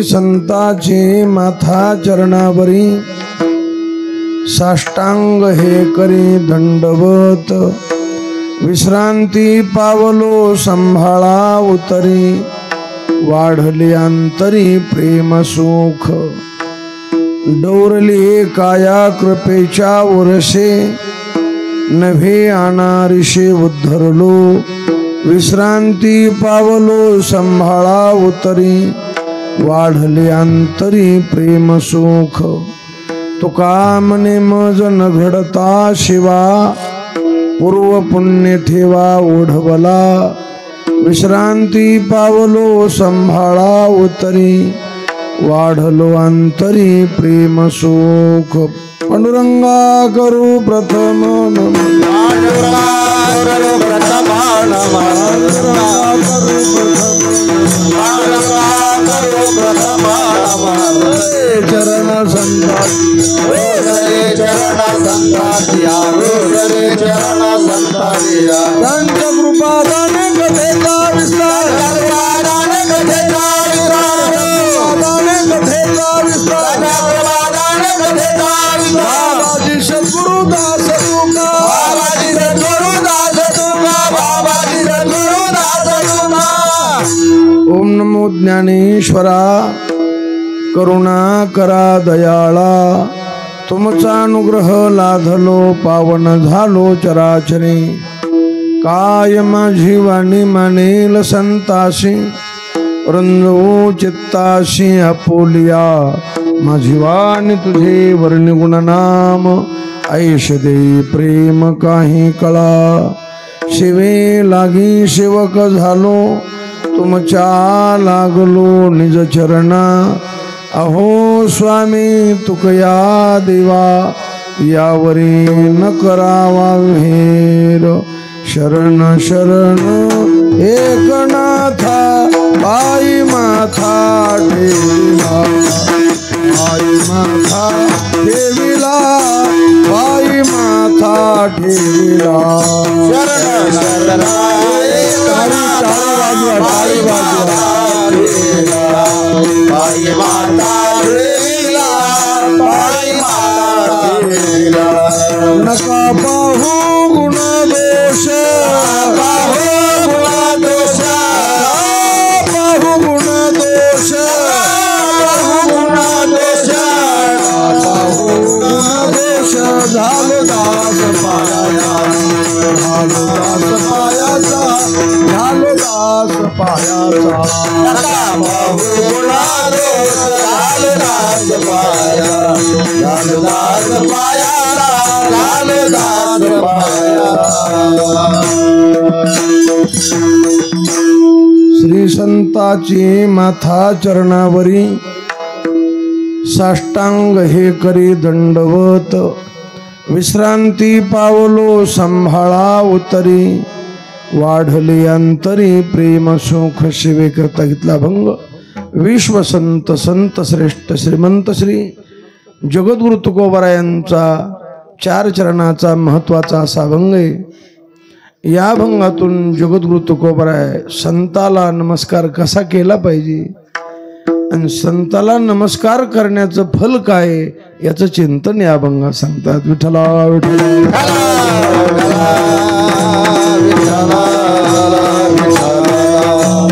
श्री संताची माथा चरणावरी साष्टांग हे करी दंडवत विश्रांती पावलो संभाळा उतरी वाढली अंतरी प्रेम सुख डोरली काया कृपेच्या वर्षे नभे अनारिषे उद्धरलो विश्रांती पावलो संभाळा उतरी वाढले अंतरी प्रेम सुख तुका मने मज न घडता शिवा पूर्व पुण्य ठेवा ओढवला विश्रांती पावलो संभाळा उतरी वाढलो अंतरी प्रेम सुख पांडुरंगा करू प्रथम चरण ओम नमो ज्ञानेश्वरा करुणा करा दयाळा तुमचा अनुग्रह लाधलो पावन झालो चराचरे काय माझी वाणी मानेल संताशी रंजवू चित्ताशी आपोलिया माझी वाणी तुझे वर्णिगुण नाम ऐश दे प्रेम काही कळा शिवे लागी सेवक झालो तुमच्या लागलो निज चरणा अहो स्वामी तुकया देवा यावरी न करावा विहेर शरण शरण एकनाथा बाई माथा ठेविला बाई माथा ठेविला बाई माथा ठेविला शरण शरण नका पाहू गुण दोष पाहू गुण दोष पाहू गुण दोष पाहू गुण दोष पाहू गुण दोष झालो दास पायाचा झालो दास पायाचा झालो दास पायाचा नका पाहू गुण दोष झालो दास पाया झालो दास पाया श्री संताची माथा चरणावरी साष्टांग हे करी दंडवत विश्रांती पावलो संभाळा उतरी वाढली अंतरी प्रेम सुख शिवे करता घेतला भंग विश्वसंत संत श्रेष्ठ श्रीमंत श्री जगद्गुरु तुकोबरायांचा चार चरणाचा महत्वाचा असा भंग आहे। या भंगातून जगद्गुरु तुकोबराय संताला नमस्कार कसा केला पाहिजे आणि संताला नमस्कार करण्याचं फल काय याचं चिंतन या भंगात सांगतात। विठ्ठला विठ्ठला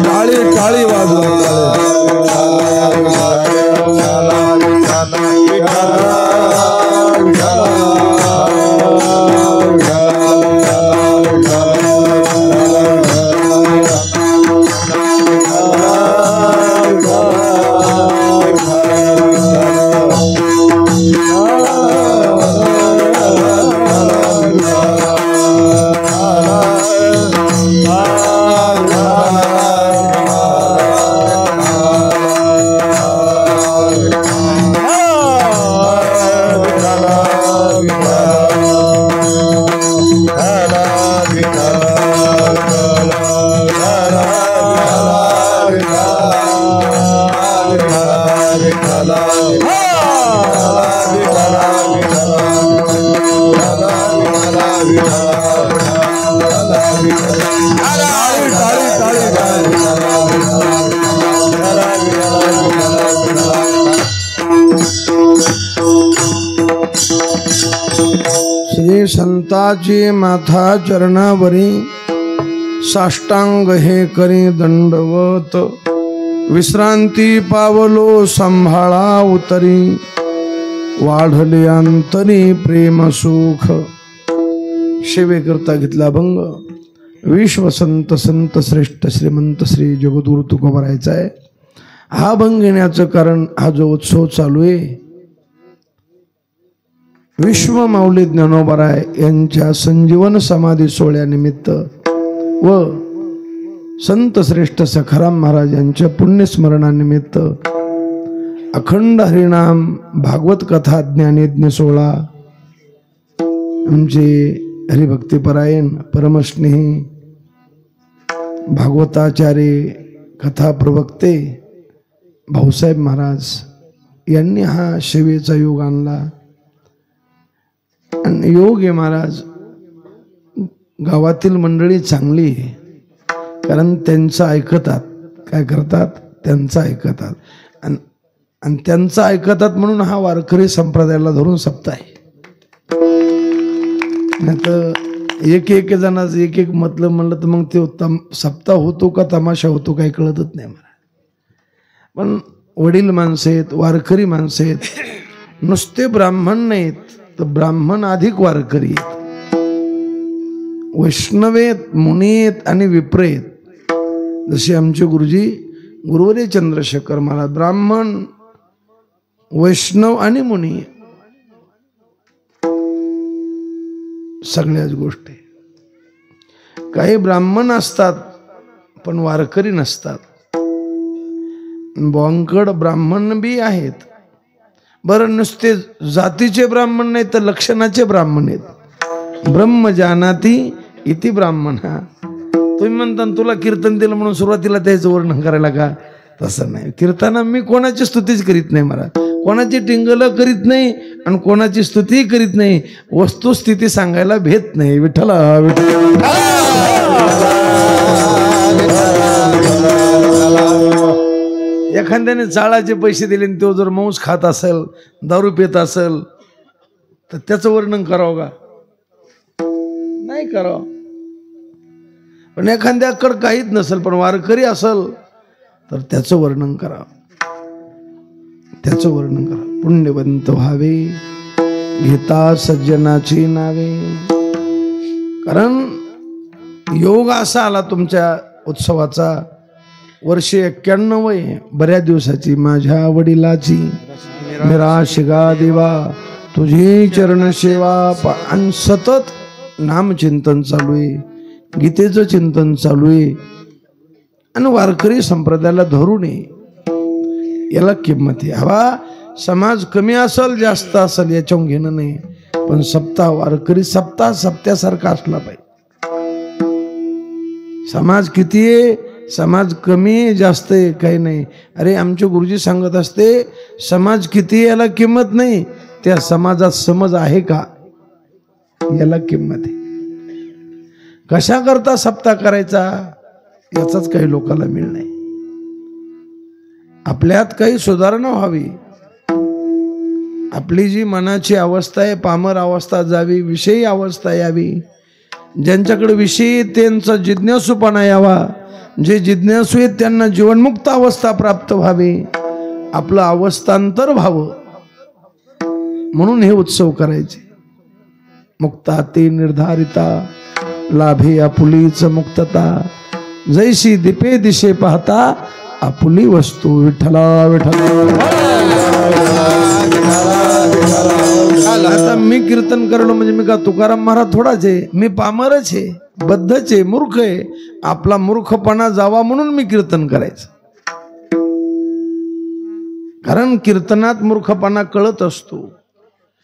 टाळी टाळी वाजवा श्री संताची माथा चरणावरी साष्टांग हे करी दंडवत विश्रांती पावलो संभाळा उतरी वाढले अंतरी प्रेम सुख सेवेकरता घेतला भंग विश्वसंत संत श्रेष्ठ श्रीमंत श्री जगद्गुरु तुकोबारायचा आहे। हा भंग घेण्याचं कारण हा जो उत्सव चालू आहे विश्व माऊली ज्ञानोबाराय यांच्या संजीवन समाधी सोहळ्यानिमित्त व संत श्रेष्ठ सखाराम महाराज यांच्या पुण्यस्मरणानिमित्त अखंड हरिनाम भागवत कथा ज्ञानयज्ञ सोहळा आमचे हरिभक्तीपरायण परमस्नेही भागवताचार्य कथा प्रवक्ते भाऊसाहेब महाराज यांनी हा सेवेचा योग आणला आणि योग आहे महाराज गावातील मंडळी चांगली आहे कारण त्यांचं ऐकतात काय करतात त्यांचं ऐकतात आणि त्यांचं ऐकतात म्हणून हा वारकरी संप्रदायाला धरून सप्ताह आहे। नाही तर एक जणांचं एक मतलब म्हणलं तर मग ते सप्ताह होतो का तमाशा होतो काही कळतच नाही मला। पण वडील माणसं आहेत वारकरी माणसं आहेत नुसते ब्राह्मण नाहीत तर ब्राह्मण अधिक वारकरी आहेत वैष्णवेत मुनीत आणि विप्रेत जसे आमचे गुरुजी गुरुवर्य चंद्रशेखर महाराज ब्राह्मण वैष्णव आणि मुनी सगळ्याच गोष्टी काही ब्राह्मण असतात पण वारकरी नसतात बोंकड ब्राह्मण बी आहेत बरं नुसते जातीचे ब्राह्मण नाही तर लक्षणाचे ब्राह्मण आहेत ब्रह्म जानाती इति ब्राह्मण हा तुम्ही म्हणता तुला कीर्तन दिलं म्हणून सुरुवातीला त्याचं वर्णन करायला का तसं नाही कीर्तना मी कोणाची स्तुतीच करीत नाही मला कोणाची टिंगल करीत नाही आणि कोणाची स्तुती करीत नाही वस्तुस्थिती सांगायला भेट नाही विठ्ठला एखाद्याने चाळाचे पैसे दिले आणि तो जर मांस खात असेल दारू पित असेल तर त्याचं वर्णन करावं का नाही करावं पण एखाद्याकडे काहीच नसेल पण वारकरी असेल तर त्याचं वर्णन करावं त्याचं वर्णन करा पुण्यवंत व्हावे घेता सज्जनाची नावे कारण योग असा आला तुमच्या उत्सवाचा वर्षे 91 आहे बऱ्याच दिवसाची माझ्या वडिलाची निराशिगा देवा तुझी चरण सेवा आणि सतत नामचिंतन चालू आहे गीतेचं चिंतन चालू आहे आणि वारकरी संप्रदायाला धरून याला किंमत आहे हवा समाज कमी असेल जास्त असेल याच्याहून घेणं नाही पण सप्ताह वारकरी सप्त्यासारखा असला पाहिजे समाज किती आहे समाज कमी जास्त आहे काही नाही अरे आमचे गुरुजी सांगत असते समाज किती याला किंमत नाही त्या समाजात समज आहे का याला किंमत आहे कशा करता सप्ताह करायचा याचाच काही लोकांना मिळ नाही आपल्यात काही सुधारणा व्हावी आपली जी मनाची अवस्था आहे पामर अवस्था जावी विषयी अवस्था यावी ज्यांच्याकडे विषयी त्यांचा जिज्ञासूपणा यावा जे जिज्ञासू आहेत त्यांना जीवनमुक्त अवस्था प्राप्त व्हावी आपलं अवस्थांतर व्हावं म्हणून हे उत्सव करायचे मुक्ता ते निर्धारिता लाभे आपुलीच मुक्तता जैसी दीपे दिशे पाहता आपुली वस्तू विठ्ठला विठ्ठला आता मी कीर्तन करलो म्हणजे मी का तुकाराम महाराज थोडाच आहे मी पामरच आहे बद्धच आहे मूर्ख आहे आपला मूर्खपणा जावा म्हणून मी कीर्तन करायचं कारण कीर्तनात मूर्खपणा कळत असतो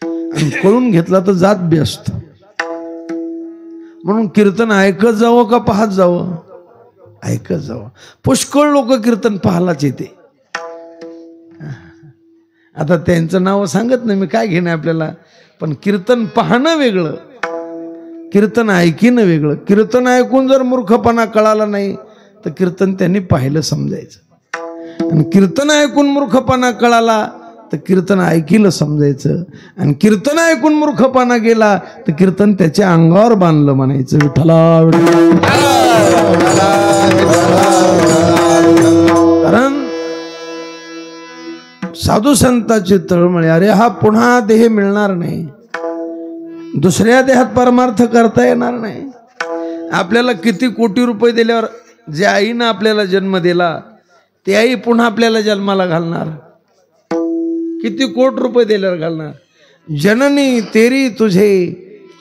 आणि कळून घेतला तर जात बी असतो म्हणून कीर्तन ऐकत जावं का पाहत जावं ऐकत जावं पुष्कळ लोक कीर्तन पाहायलाच येते आता त्यांचं नाव सांगत नाही मी काय घेणं आपल्याला पण कीर्तन पाहणं वेगळं कीर्तन ऐकणं वेगळं कीर्तन ऐकून जर मूर्खपणा कळाला नाही तर कीर्तन त्यांनी पाहिलं समजायचं आणि कीर्तन ऐकून मूर्खपणा कळाला तर कीर्तन ऐकिलं समजायचं, आणि कीर्तन ऐकून मूर्खपणा गेला तर कीर्तन त्याच्या अंगावर बांधलं म्हणायचं. विठ्ठला कारण साधू संतांची तळमळ, अरे हा पुन्हा देह मिळणार नाही, दुसऱ्या देहात परमार्थ करता येणार नाही. आपल्याला किती कोटी रुपये दिल्यावर जे आईनं आपल्याला जन्म दिला ते आई पुन्हा आपल्याला जन्माला घालणार, किती कोटी रुपये दिल्यावर घालणार. जननी तेरी तुझे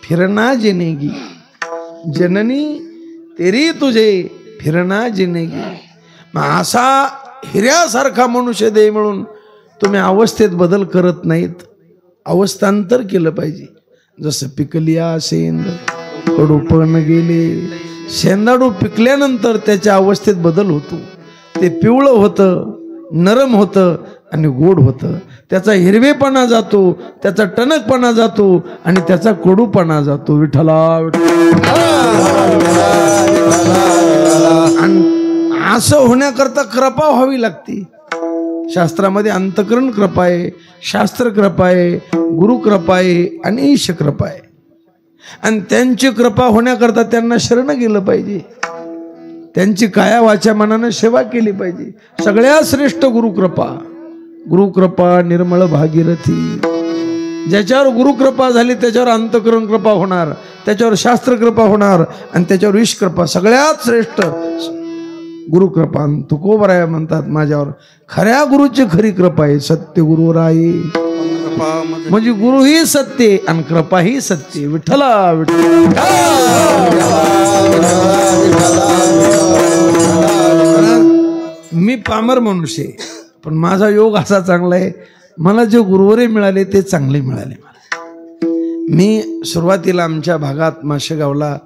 फिरना जिनेगी, जननी तेरी तुझे फिरना जिनेगी. मग असा हिऱ्यासारखा मनुष्य देह मिळून तुम्ही अवस्थेत बदल करत नाहीत, अवस्थांतर केलं पाहिजे. जसं पिकलिया शेंद कडू पण गेले, शेंदाडू पिकल्यानंतर त्याच्या अवस्थेत बदल होतो. ते पिवळं होतं, नरम होतं आणि गोड होतं. त्याचा हिरवेपणा जातो, त्याचा टणकपणा जातो आणि त्याचा कडूपणा जातो. विठ्ठला असं होण्याकरता कृपा व्हावी लागते. शास्त्रामध्ये अंतकरण कृपा आहे, शास्त्र कृपा आहे, गुरु कृपा आहे आणि ईश कृपा आहे. आणि त्यांची कृपा होण्याकरता त्यांना शरण गेलं पाहिजे, त्यांची काया वाचा मनानं सेवा केली पाहिजे. सगळ्यात श्रेष्ठ गुरुकृपा, गुरुकृपा निर्मळ भागीरथी. ज्याच्यावर गुरुकृपा झाली त्याच्यावर अंतकरण कृपा होणार, त्याच्यावर शास्त्र कृपा होणार आणि त्याच्यावर ईश कृपा. सगळ्यात श्रेष्ठ गुरुकृपा. तुकोबराय म्हणतात, माझ्यावर खऱ्या गुरुची खरी कृपा आहे. सत्य गुरु राई, म्हणजे गुरु ही सत्य आणि कृपा ही सत्य. विठ्ठला मी पामर मनुष्य आहे, पण माझा योग असा चांगला आहे, मला जे गुरुवरे मिळाले ते चांगले मिळाले. मी सुरुवातीला आमच्या भागात माशेगावला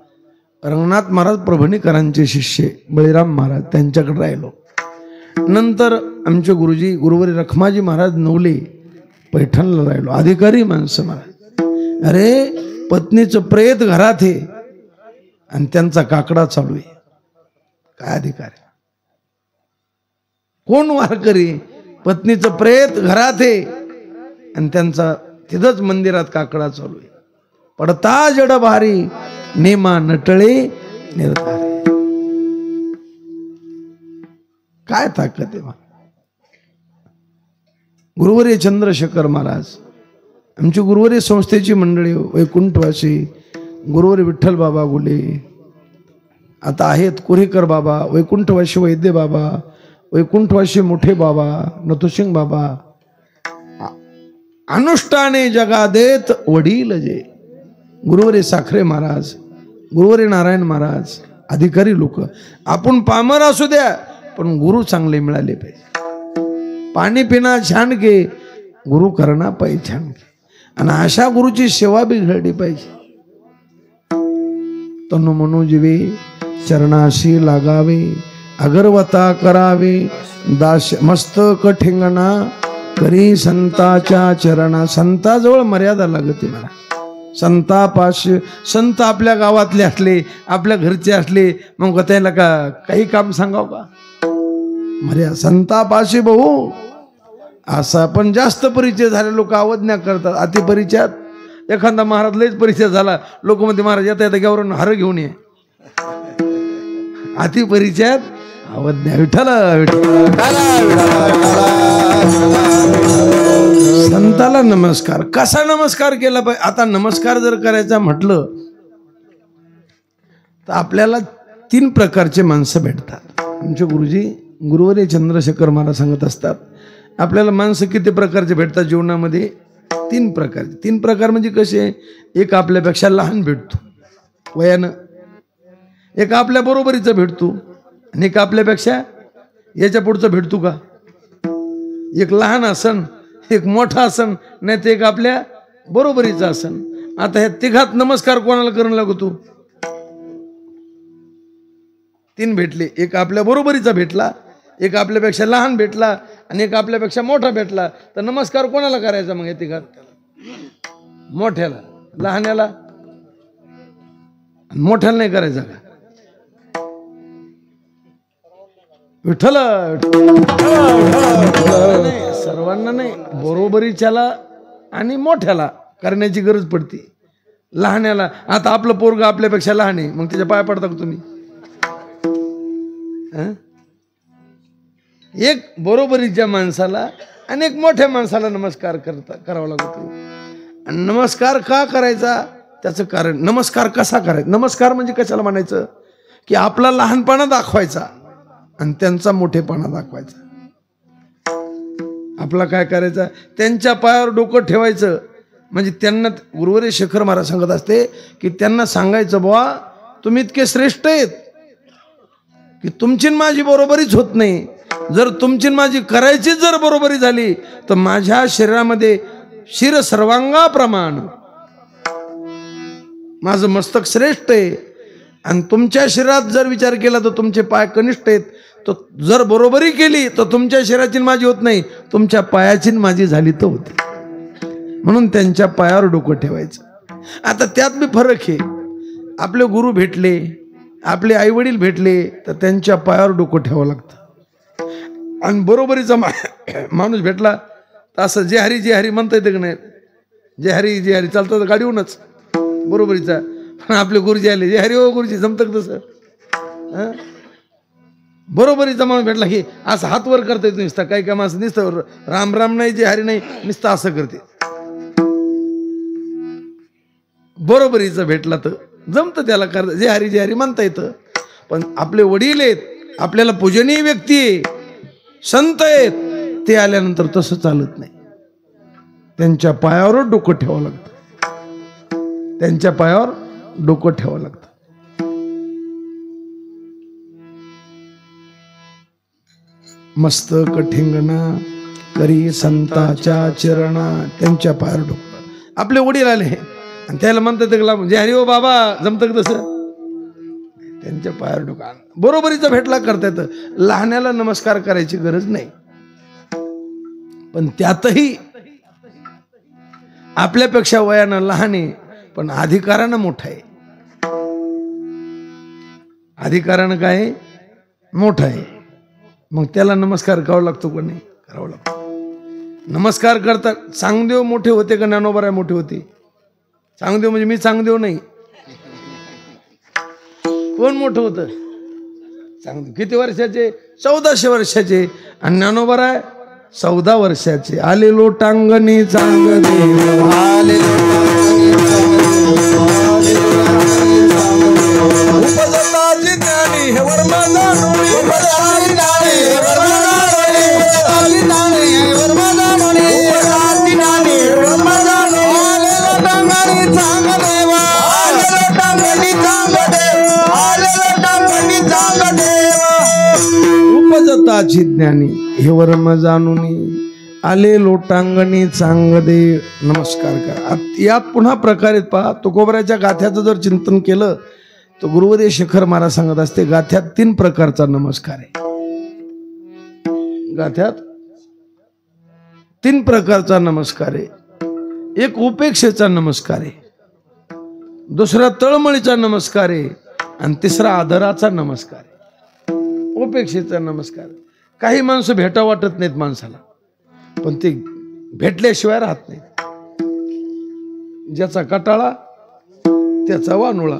रंगनाथ महाराज प्रभणीकरांचे शिष्य बळीराम महाराज त्यांच्याकडे राहिलो. नंतर आमचे गुरुजी गुरुवरी रखमाजी महाराज नवले पैठणला राहिलो. अधिकारी माणसं महाराज, अरे पत्नीचं प्रेत घरात आहे आणि त्यांचा काकडा चालू आहे. काय अधिकार, कोण वारकरी? पत्नीचं प्रेत घरात आहे आणि त्यांचा तिथंच मंदिरात काकडा चालू आहे. पडता जड भारी नेमा नटळे निर्धारे. काय ताकद आहे. गुरुवरी चंद्रशेखर महाराज आमची गुरुवरी संस्थेची मंडळी, वैकुंठवासी गुरुवरी विठ्ठल बाबा गुले, आता आहेत कुरेकर बाबा, वैकुंठवासी वैद्य बाबा, वैकुंठवासी मोठे बाबा नथुसिंग बाबा. अनुष्ठाने जगा देत वडील जे. गुरुवरी साखरे महाराज, गुरुवरी नारायण महाराज, अधिकारी लोक. आपण पामर असू द्या पण गुरु चांगले मिळाले पाहिजे. पाणी पिना छान घे, गुरु करणा पाहिजे छान घे. आणि अशा गुरुची सेवा बी घडली पाहिजे. तनु मनो जीवे चरणाशी लागावे, अगरवता करावे, दास मस्तक ठेंगणा करी संताच्या चरणा. संताजवळ मर्यादा लागते मला. संतापाशी संत आपल्या गावातले असले, आपल्या घरचे असले, मग त्याला काही काम सांगाव का? मर्यादा संतापाशी भाऊ. असा पण जास्त परिचय झाले लोक अवज्ञा करतात. अति परिचयात एखादा महाराज लयच परिचय झाला, लोक म्हणते महाराज येता येता गावरून हार घेऊन ये. अति परिचयात अवज्ञा. विठ्ठल संताला नमस्कार. कसा नमस्कार केला पाहिजे? आता नमस्कार जर करायचा म्हटलं तर आपल्याला 3 प्रकारचे माणसं भेटतात. आमचे गुरुजी गुरुवरी चंद्रशेखर महाराज सांगत असतात, आपल्याला माणसं किती प्रकारचे भेटतात जीवनामध्ये? 3 प्रकारचे. 3 प्रकार म्हणजे कसे? एक आपल्यापेक्षा लहान भेटतो वयानं, एक आपल्या बरोबरीचा भेटतो आणि एक आपल्यापेक्षा याच्या पुढचं भेटतो का? एक लहान असन, एक मोठा असन, नाही तर एक आपल्या बरोबरीचा असन. आता ह्या तिघात नमस्कार कोणाला करून लागतो? 3 भेटले. एक आपल्या बरोबरीचा भेटला, एक आपल्यापेक्षा लहान भेटला आणि एक आपल्यापेक्षा मोठा भेटला. तर नमस्कार कोणाला करायचा मग? या तिघात मोठ्याला, लहान्याला, मोठ्याला नाही करायचा का? विठ्ठल सर्वांना नाही, बरोबरीच्याला आणि मोठ्याला करण्याची गरज पडते. लहान्याला, आता आपलं पोरग आपल्यापेक्षा लहान आहे, मग त्याच्या पाय पडता का तुम्ही? एक बरोबरीच्या माणसाला आणि एक मोठ्या माणसाला नमस्कार करावा लागतो. आणि नमस्कार का करायचा त्याचं कारण, नमस्कार कसा करायचा, नमस्कार म्हणजे कशाला म्हणायचं की आपला लहानपणा दाखवायचा आणि त्यांचा मोठेपणा दाखवायचा. आपला काय करायचा, त्यांच्या पायावर डोकं ठेवायचं. म्हणजे त्यांना गुरुवर्य शेखर महाराज सांगत असते की त्यांना सांगायचं, बुवा तुम्ही इतके श्रेष्ठ आहेत की तुमची माझी बरोबरीच होत नाही. जर तुमची माझी करायची जर बरोबरी झाली तर माझ्या शरीरामध्ये शिर सर्वांगाप्रमाण माझं मस्तक श्रेष्ठ आहे आणि तुमच्या शरीरात जर विचार केला तर तुमचे पाय कनिष्ठ आहेत. तर जर बरोबरी केली तर तुमच्या शरीराची माझी होत नाही, तुमच्या पायाची माझी झाली तर होती. म्हणून त्यांच्या पायावर डोकं ठेवायचं. आता त्यात बी फरक आहे. आपले गुरु भेटले, आपले आई वडील भेटले तर त्यांच्या पायावर डोकं ठेवावं लागतं. आणि बरोबरीचा माणूस भेटला तर असं जे हरी म्हणता येतं की नाही, जे हरी चालतं गाडीहूनच बरोबरीचा. पण आपले गुरुजी आले, जे हरी हो गुरुजी, जमतं तसं. बरोबरीचा माणूस भेटला की असं हात वर करता येतो नुसता, काही काय माणसं नुसतं राम राम नाही, जे हरी नाही, नुसतं असं करते. बरोबरीचा भेटला तर जमतं त्याला कर, जे हरी म्हणता येतं. पण आपले वडील आहेत, आपल्याला पूजनीय व्यक्ती आहे, संत आहेत, ते आल्यानंतर तसं चालत नाही. त्यांच्या पायावर डोकं ठेवावं लागतं, त्यांच्या पायावर डोकं ठेवावं लागतं. मस्तक ठिंगणा करी संताच्या चरणा, त्यांच्या पायावर डोकं. आपले वडील आले आणि त्याला म्हणतात जे हरी हो बाबा, जमतं तसं, त्यांच्या पायावर डोकं. बरोबरीचा भेटला करता येतं. लहान्याला नमस्कार करायची गरज नाही, पण त्यातही आपल्यापेक्षा वयानं लहान आहे पण अधिकारानं मोठा आहे. अधिकारानं काय मोठा आहे, मग त्याला नमस्कार करावा लागतो का नाही? करावा लागतो. नमस्कार करता चांगदेव मोठे होते का ज्ञानोबा मोठे होते? चांगदेव म्हणजे मी चांगदेव नाही, कोण मोठं होतं? चांगदेव. किती वर्षाचे? 1400 वर्षाचे. आणि ज्ञानोबा 14 वर्षाचे. आले लोटांगणी चांगदेव, आले उपजताची ज्ञानी हे वर्मा जाणूनी, उपजताची ज्ञानी हे वर्मा जाणूनी, उपजताची ज्ञानी हे वर्मा जाणूनी, उपजताची ज्ञानी हे वर्मा जाणूनी. आले लोटांगणी चांगदेव, आले लोटांगणी चांगदेव, आले लोटांगणी चांगदेव. उपजताची ज्ञानी हे वर्मा जाणूनी, आले लोटांगणी चांगदेव. नमस्कार करा. यात पुन्हा प्रकारे पहा, तुकोबराच्या गाथ्याचं जर चिंतन केलं तर गुरुवर्य शेखर महाराज सांगत असते, गाथ्यात 3 प्रकारचा नमस्कार आहे. गाथ्यात 3 प्रकारचा नमस्कार आहे. एक उपेक्षेचा नमस्कार आहे, दुसरा तळमळीचा नमस्कार आहे आणि तिसरा आदराचा नमस्कार आहे. उपेक्षेचा नमस्कार, काही माणसं भेटा वाटत नाहीत माणसाला, पण ते भेटल्याशिवाय राहत नाहीत. ज्याचा कटाळा त्याचा वानुळा.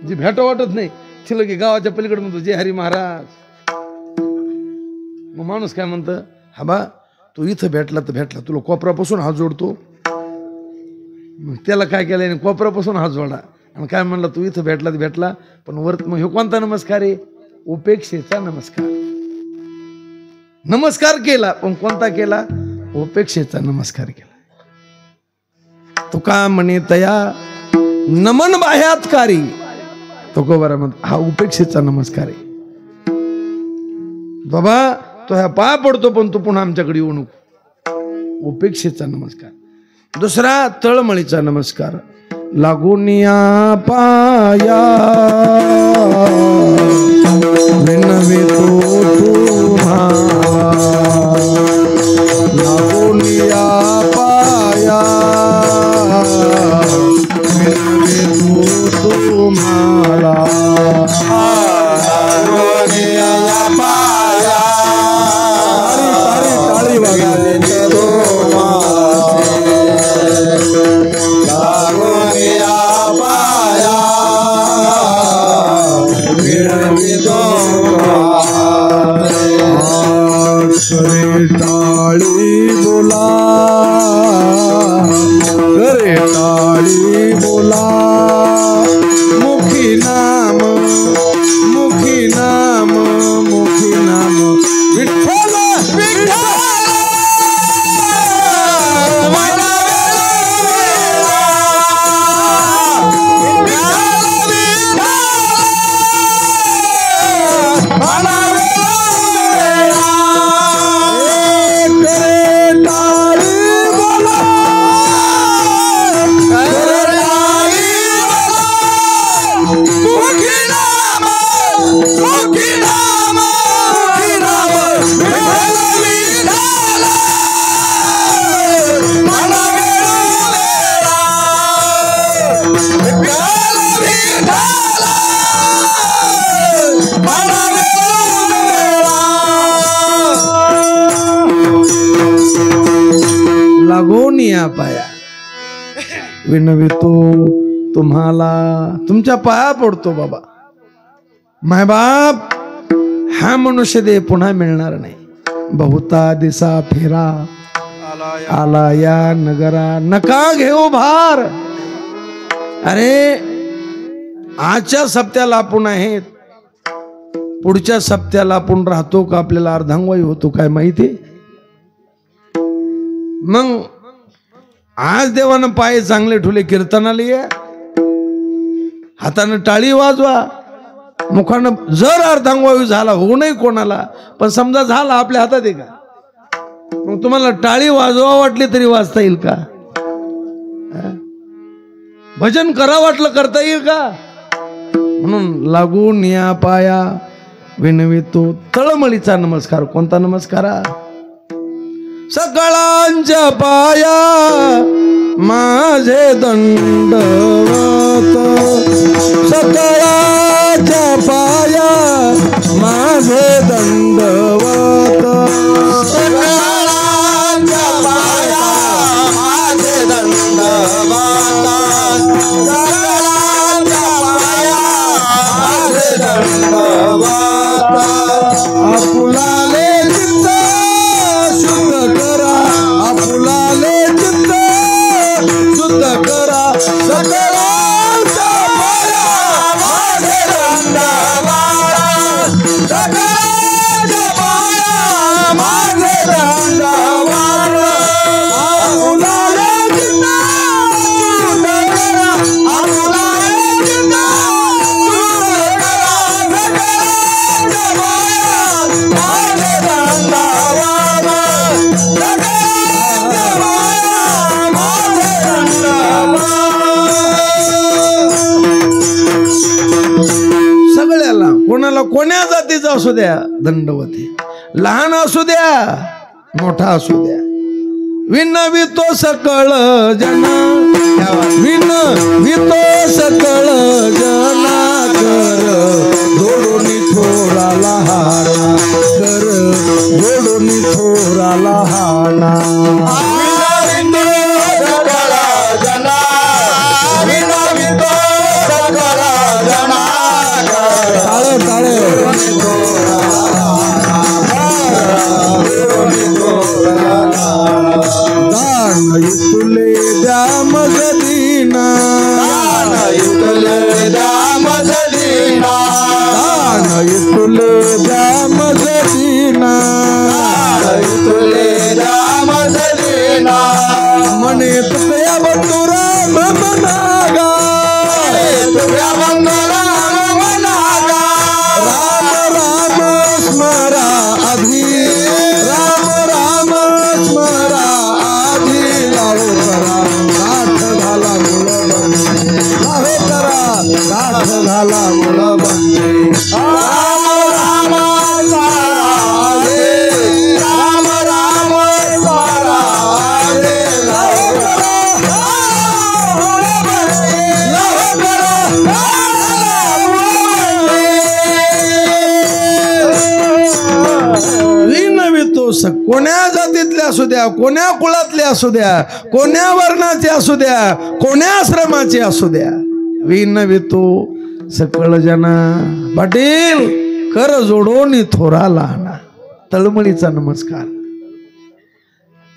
जी भेटा वाटत नाही तिला की गावाच्या पलीकडे म्हणतो जे हरी महाराज. मग माणूस काय म्हणतं, हा बा तू इथं भेटला तर भेटला, तुला कोपऱ्यापासून हात जोडतो. मग त्याला काय केलं, कोपऱ्यापासून हात जोडा आणि काय म्हणलं, तू इथं भेटला तर भेटला, पण वर. मग हे कोणता नमस्कार आहे? उपेक्षेचा नमस्कार. नमस्कार केला पण कोणता केला? उपेक्षेचा नमस्कार केला. तुका म्हणे तया नमन बाह्यातकारी. तुकोबरा म्हणतो हा उपेक्षेचा नमस्कार आहे. बाबा तो ह्या पाय पडतो पण तू पुन्हा आमच्याकडे येऊ नको. उपेक्षेचा नमस्कार. दुसरा तळमळीचा नमस्कार. लागूनिया पाया विनवे तो तुम्हाला, लागूनिया पाया विनवे तो तुम्हाला, लागूनिया बोला मुखी नाम मुखी नाम मुखी नाम विठ्ठल विठ्ठल लागून या पाया विनवितो तुम्हाला तुमच्या पाया पडतो बाबा माय बाप हा मनुष्य देह पुन्हा मिळणार नाही बहुता दिसा फेरा आला या नगरा नका घेऊ भार अरे आजच्या सप्त्याला आपण आहेत पुढच्या सप्त्याला आपण राहतो का आपल्याला अर्धांगवायू होतो काय माहिती मग आज देवानं पाय चांगले ठुले कीर्तनाला ये हातानं टाळी वाजवा मुखानं जर अर्धांगवायू झाला होऊ नये कोणाला पण समजा झाला आपल्या हातात आहे का मग तुम्हाला टाळी वाजवा वाटली तरी वाजता येईल का भजन करा वाटलं करता येईल का म्हणून लागून या पाया विनवितो तळमळीचा नमस्कार कोणता नमस्कार सकळांच्या पाया माझे दंडवत सकळांच्या पाया माझे दंडवत सकळांच्या पाया माझे दंडवत सकळांच्या पाया माझे दंडवत आपुलाले आपुलाले चित्त शुद्ध करा सकळांच्या पाया माझे दंडवत सकळांच्या पाया माझे दंडवत आपुलाले चित्त शुद्ध करा आपुलाले चित्त शुद्ध करा सकळांच्या पाया माझे दंडवत सगळ्याला कोणाला कोण्या जातीचा असू द्या दंडवती लहान असू द्या मोठा असू द्या विनवितो सकळ जना विनवितो सकळ जना कर जोडून थोराला हाना कर जोडून थोराला हाना तुले द्या मजलीना तुले द्या मजलीना तुले द्या मजलीना तुले द्या मजलीना मने तुया बंधुरा मनागा तुया बंधुरा मनागा राम राम स्मरा आधी राम राम स्मरा आधी लावो करा गाठ झाला मुळबंदी लावो करा गाठ झाला मुळबंदी राम राम सारे राम राम सारे लावो करा लावो करा कोण्या जातीतले असू द्या कोण्या कुळातले असू द्या कोण्या वर्णाचे असू द्या कोण्या आश्रमाचे असू द्या विनवितो सकळ जना पाटील कर जोडून थोरा लहाना तळमळीचा नमस्कार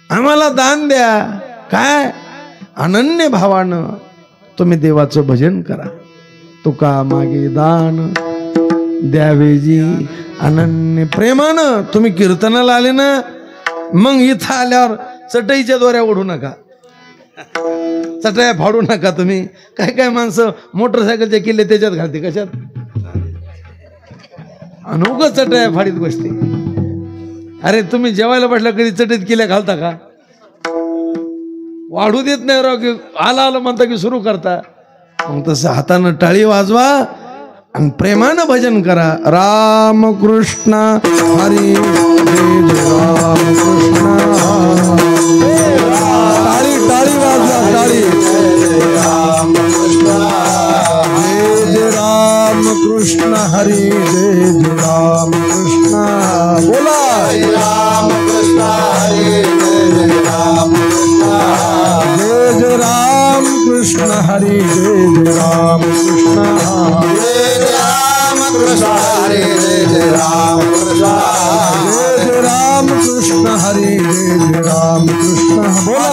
आम्हाला दान द्या काय अनन्य भावानं तुम्ही देवाचं भजन करा. तुका मागे दान द्यावेजी अनन्य प्रेमानं. तुम्ही कीर्तनाला आले ना, मग इथं आल्यावर चटईच्या दोऱ्या ओढू नका, चटया फाडू नका. तुम्ही काय काय माणसं मोटरसायकलच्या किल्ले त्याच्यात घालते, कशात अनोग चटया फाडीत बसते. अरे तुम्ही जेवायला बसला कधी चटईत किल्ल्या घालता का? वाढू देत नाही राव, की आला आलं म्हणता की सुरू करता. मग तसं हातानं टाळी वाजवा आणि प्रेमानं भजन करा. राम कृष्ण हरी राम कृष्ण. टाळी टाळी वाजवा, टाळी. राम कृष्ण जय राम कृष्ण हरी जय राम कृष्ण. बोला राम कृष्ण हरी जय राम कृष्ण. जय राम कृष्ण हरी जय राम कृष्ण. कृष्ण हरे जय राम कृष्ण. जय राम कृष्ण हरे जय राम कृष्ण. बोला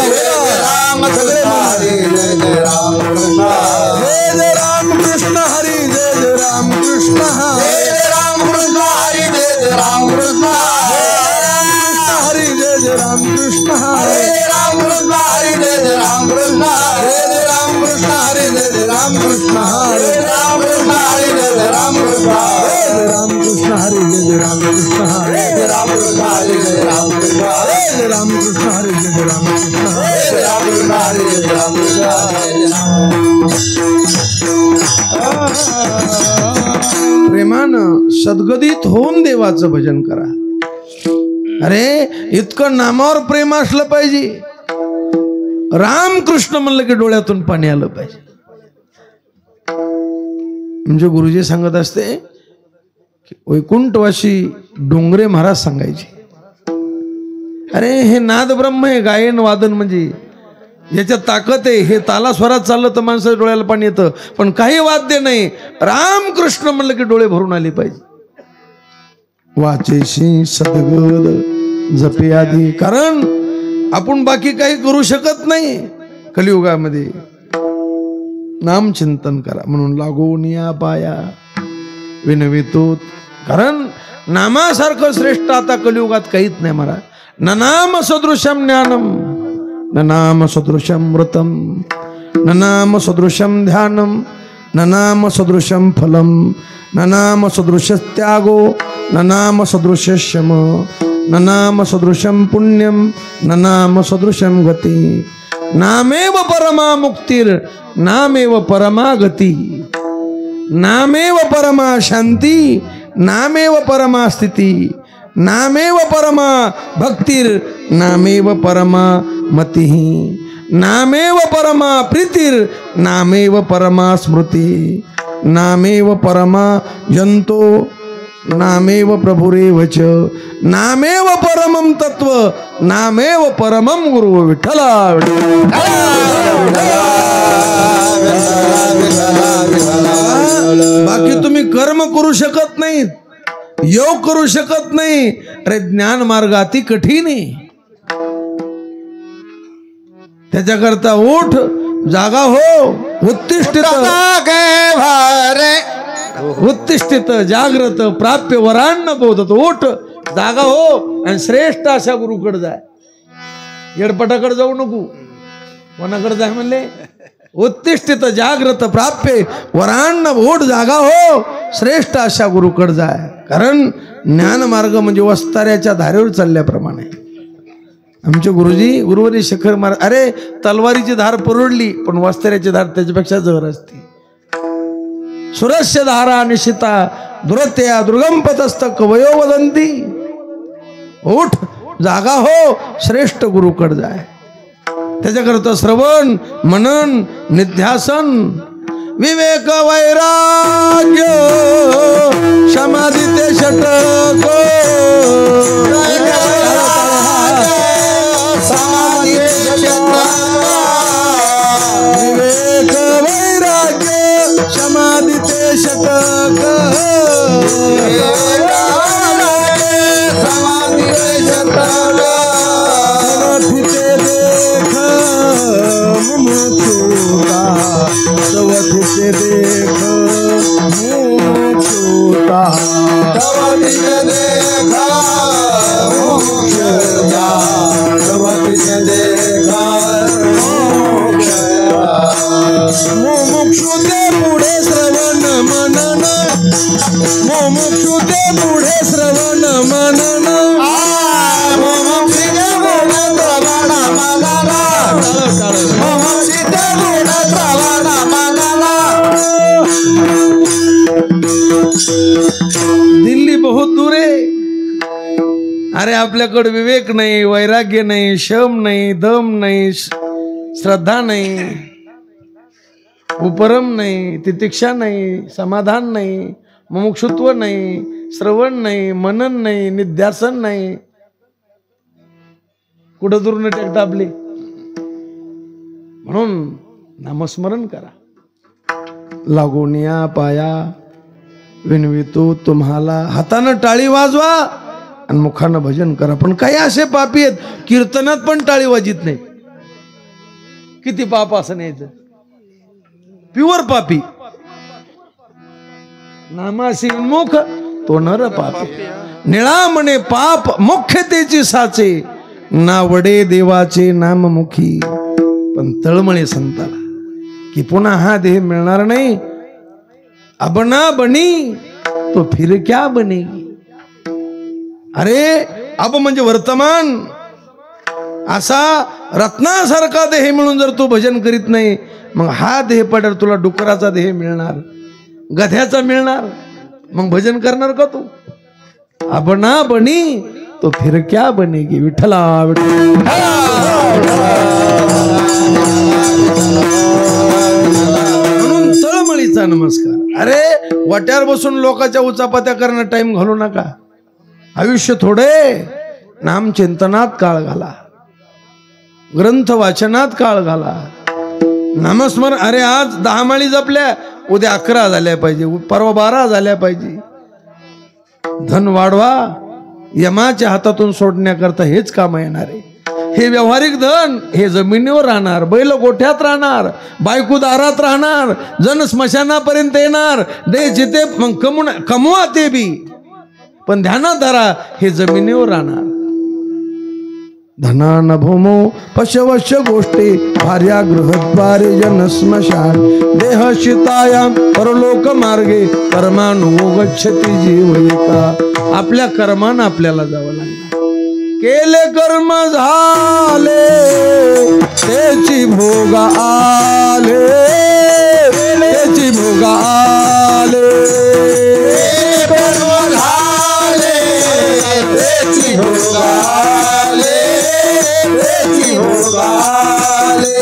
राम कृष्ण हरे जय राम कृष्ण. जय राम कृष्ण हरे जय राम कृष्ण. जय राम कृष्ण हरे जय राम कृष्ण. हरे जय राम कृष्ण. हरे राम कृष्ण हरे जय राम कृष्ण. जय राम कृष्ण हरे जय राम कृष्ण. हरे राम कृष्ण हरे जय राम कृष्ण. राम कृष्ण हरे जय राम कृष्ण. हरे राम कृष्ण हरे जय राम कृष्ण. हरे राम कृष्ण हरे जय राम कृष्ण. हरे राम कृष्ण हरे जय राम कृष्ण. प्रेमानं सद्गदित होऊन देवाचं भजन करा. अरे इतकं नामावर प्रेम असलं पाहिजे. रामकृष्ण म्हणलं की डोळ्यातून पाणी आलं पाहिजे. म्हणजे गुरुजी सांगत असते, वैकुंठवासी डोंगरे महाराज सांगायचे, अरे हे नाद ब्रह्म आहे, गायन वादन म्हणजे याच्यात ताकद आहे. हे ताला स्वरात चाललं तर माणसाच्या डोळ्याला पाणी येतं, पण काही वाद्य नाही. रामकृष्ण म्हणलं की डोळे भरून आले पाहिजे. वाचेशी सद्गद जपे आधी. कारण आपण बाकी काही करू शकत नाही कलियुगामध्ये. नाम चिंतन करा म्हणून लागून या पाया विनवितो. कारण नामासारखं श्रेष्ठ आता कलियुगात काहीच नाही महाराज. न नाम सदृशम ज्ञानम न नाम सदृशम व्रतम न नाम सदृशम ध्यानम न नाम सदृशम फलम न नाम सदृश त्यागो न नाम सदृश शम न नाम सदृशम पुण्यम न नाम सदृशम गती. नामेव परमा मुक्तिर् नामेव परमा गती. नामेव परमा शांती नामेव परमा स्थिती. नामेव परमा भक्तिर् नामेव परमा मतिः. नामेव परमा प्रीतिर् नामेव परमा स्मृती. नामेव परमा जंतो नामेव प्रभुरेव च. नामेव परमं तत्व नामेव परमं गुरु. विठ्ठला. बाकी तुम्ही कर्म करू शकत नाही, योग करू शकत नाही. अरे ज्ञान मार्ग अति कठीण आहे. त्याच्याकरता उठ, जागा हो, उत्तिष्ठित उत्तिष्ठित जागृत प्राप्य वरान्न बोधत. उठ, जागा हो आणि श्रेष्ठ अशा गुरुकडे जाय. येडपटाकडे जाऊ नको. कोणाकडे जाय म्हणले? उत्तिष्ठित जागृत प्राप्य वरान्न बोध. जागा हो, श्रेष्ठ अशा गुरुकडे जाय. कारण ज्ञान मार्ग म्हणजे वस्ताऱ्याच्या धारेवर चालल्याप्रमाणे. आमचे गुरुजी गुरुवारी शेखर महाराज, अरे तलवारीची धार परवडली पण वस्ताऱ्याची धार त्याच्यापेक्षा जवळ असते. सुरस्य धारा निशिता दुरत्या दुर्गम पथस्तक वयो वदंती. उठ, जागा हो, श्रेष्ठ गुरुकड जाय. त्याच्याकरता श्रवण मनन निध्यासन विवेक वैराग्य समाधी ते षटक. विवेक वैराग्य समाधी ते षटक. समाधी ते षटक. देख मुमुक्षुता तवथिसे देख मोक्षता तवथिसे देख मोक्षता तवथिसे देख मोक्षते पुढे श्रवण मनन मोक्षते पुढे श्रवण मनन मोक्षते पुढे श्रवण मनन मोक्षते पुढे श्रवण मनन। दिल्ली बहुत दूर आहे। अरे आपल्याकडे विवेक नाही, वैराग्य नाही, शम नाही, दम नाही, श्रद्धा नाही, उपरम नाही, तितिक्षा नाही, समाधान नाही, मुमुक्षुत्व नाही, श्रवण नाही, मनन नाही, निध्यासन नाही, कुठं दूर न टेक दाबले। म्हणून नामस्मरण करा। लागोनिया पाया विनवितो तुम्हाला, हातानं टाळी वाजवा आणि मुखानं भजन करा। पण काही असे पापी आहेत कीर्तनात पण टाळी वाजित नाही। किती पाप असं न्यायचं, प्युअर पापी। नामासी मुख तो नर पापी, निळा म्हणे पाप मुख्यतेची साचे, नावडे देवाचे नाममुखी। पण तळमळे संताला की पुन्हा हा देह मिळणार नाही। अबना बनी तो फिर क्या बनेगी। अरे अब म्हणजे वर्तमान, असा रत्नासारखा देह मिळून जर तू भजन करीत नाही, मग हा देह पडर तुला डुकराचा देह मिळणार, गध्याचा मिळणार, मग भजन करणार का तू। अब ना बनी तो फिर क्या बनेगी। विठ्ठला म्हणून तळमळीचा नमस्कार। अरे वाट्यावर बसून लोकांच्या उचापत्या करणं टाइम घालू नका। आयुष्य थोडे, नाम चिंतनात काळ घाला, ग्रंथ वाचनात काळ घाला, नामस्मरण। अरे आज 10 माळी जपल्या, उद्या 11 झाल्या पाहिजे, परवा 12 झाल्या पाहिजे। धन वाढवा, यमाच्या हातातून सोडण्याकरता हेच काम येणार आहे। हे व्यावहारिक धन हे जमिनीवर राहणार, बैल गोठ्यात राहणार, बायको दारात राहणार, जन स्मशानापर्यंत येणार, दे जिथे मग कमवा ते बी, पण ध्यानात धरा हे जमिनीवर राहणार। धनान भूमो पशवश्य गोष्टी भार्या गृहद्वारे जन स्मशान देह शितायाम परलोक मार्गे कर्मानु गच्छति जीव एका। आपल्या कर्मानं आपल्याला जावं लागणार। केले कर्म झाले त्याची भोग आले, त्याची भोग आले, कर्म झाले त्याची भोग आले, त्याची भोग आले।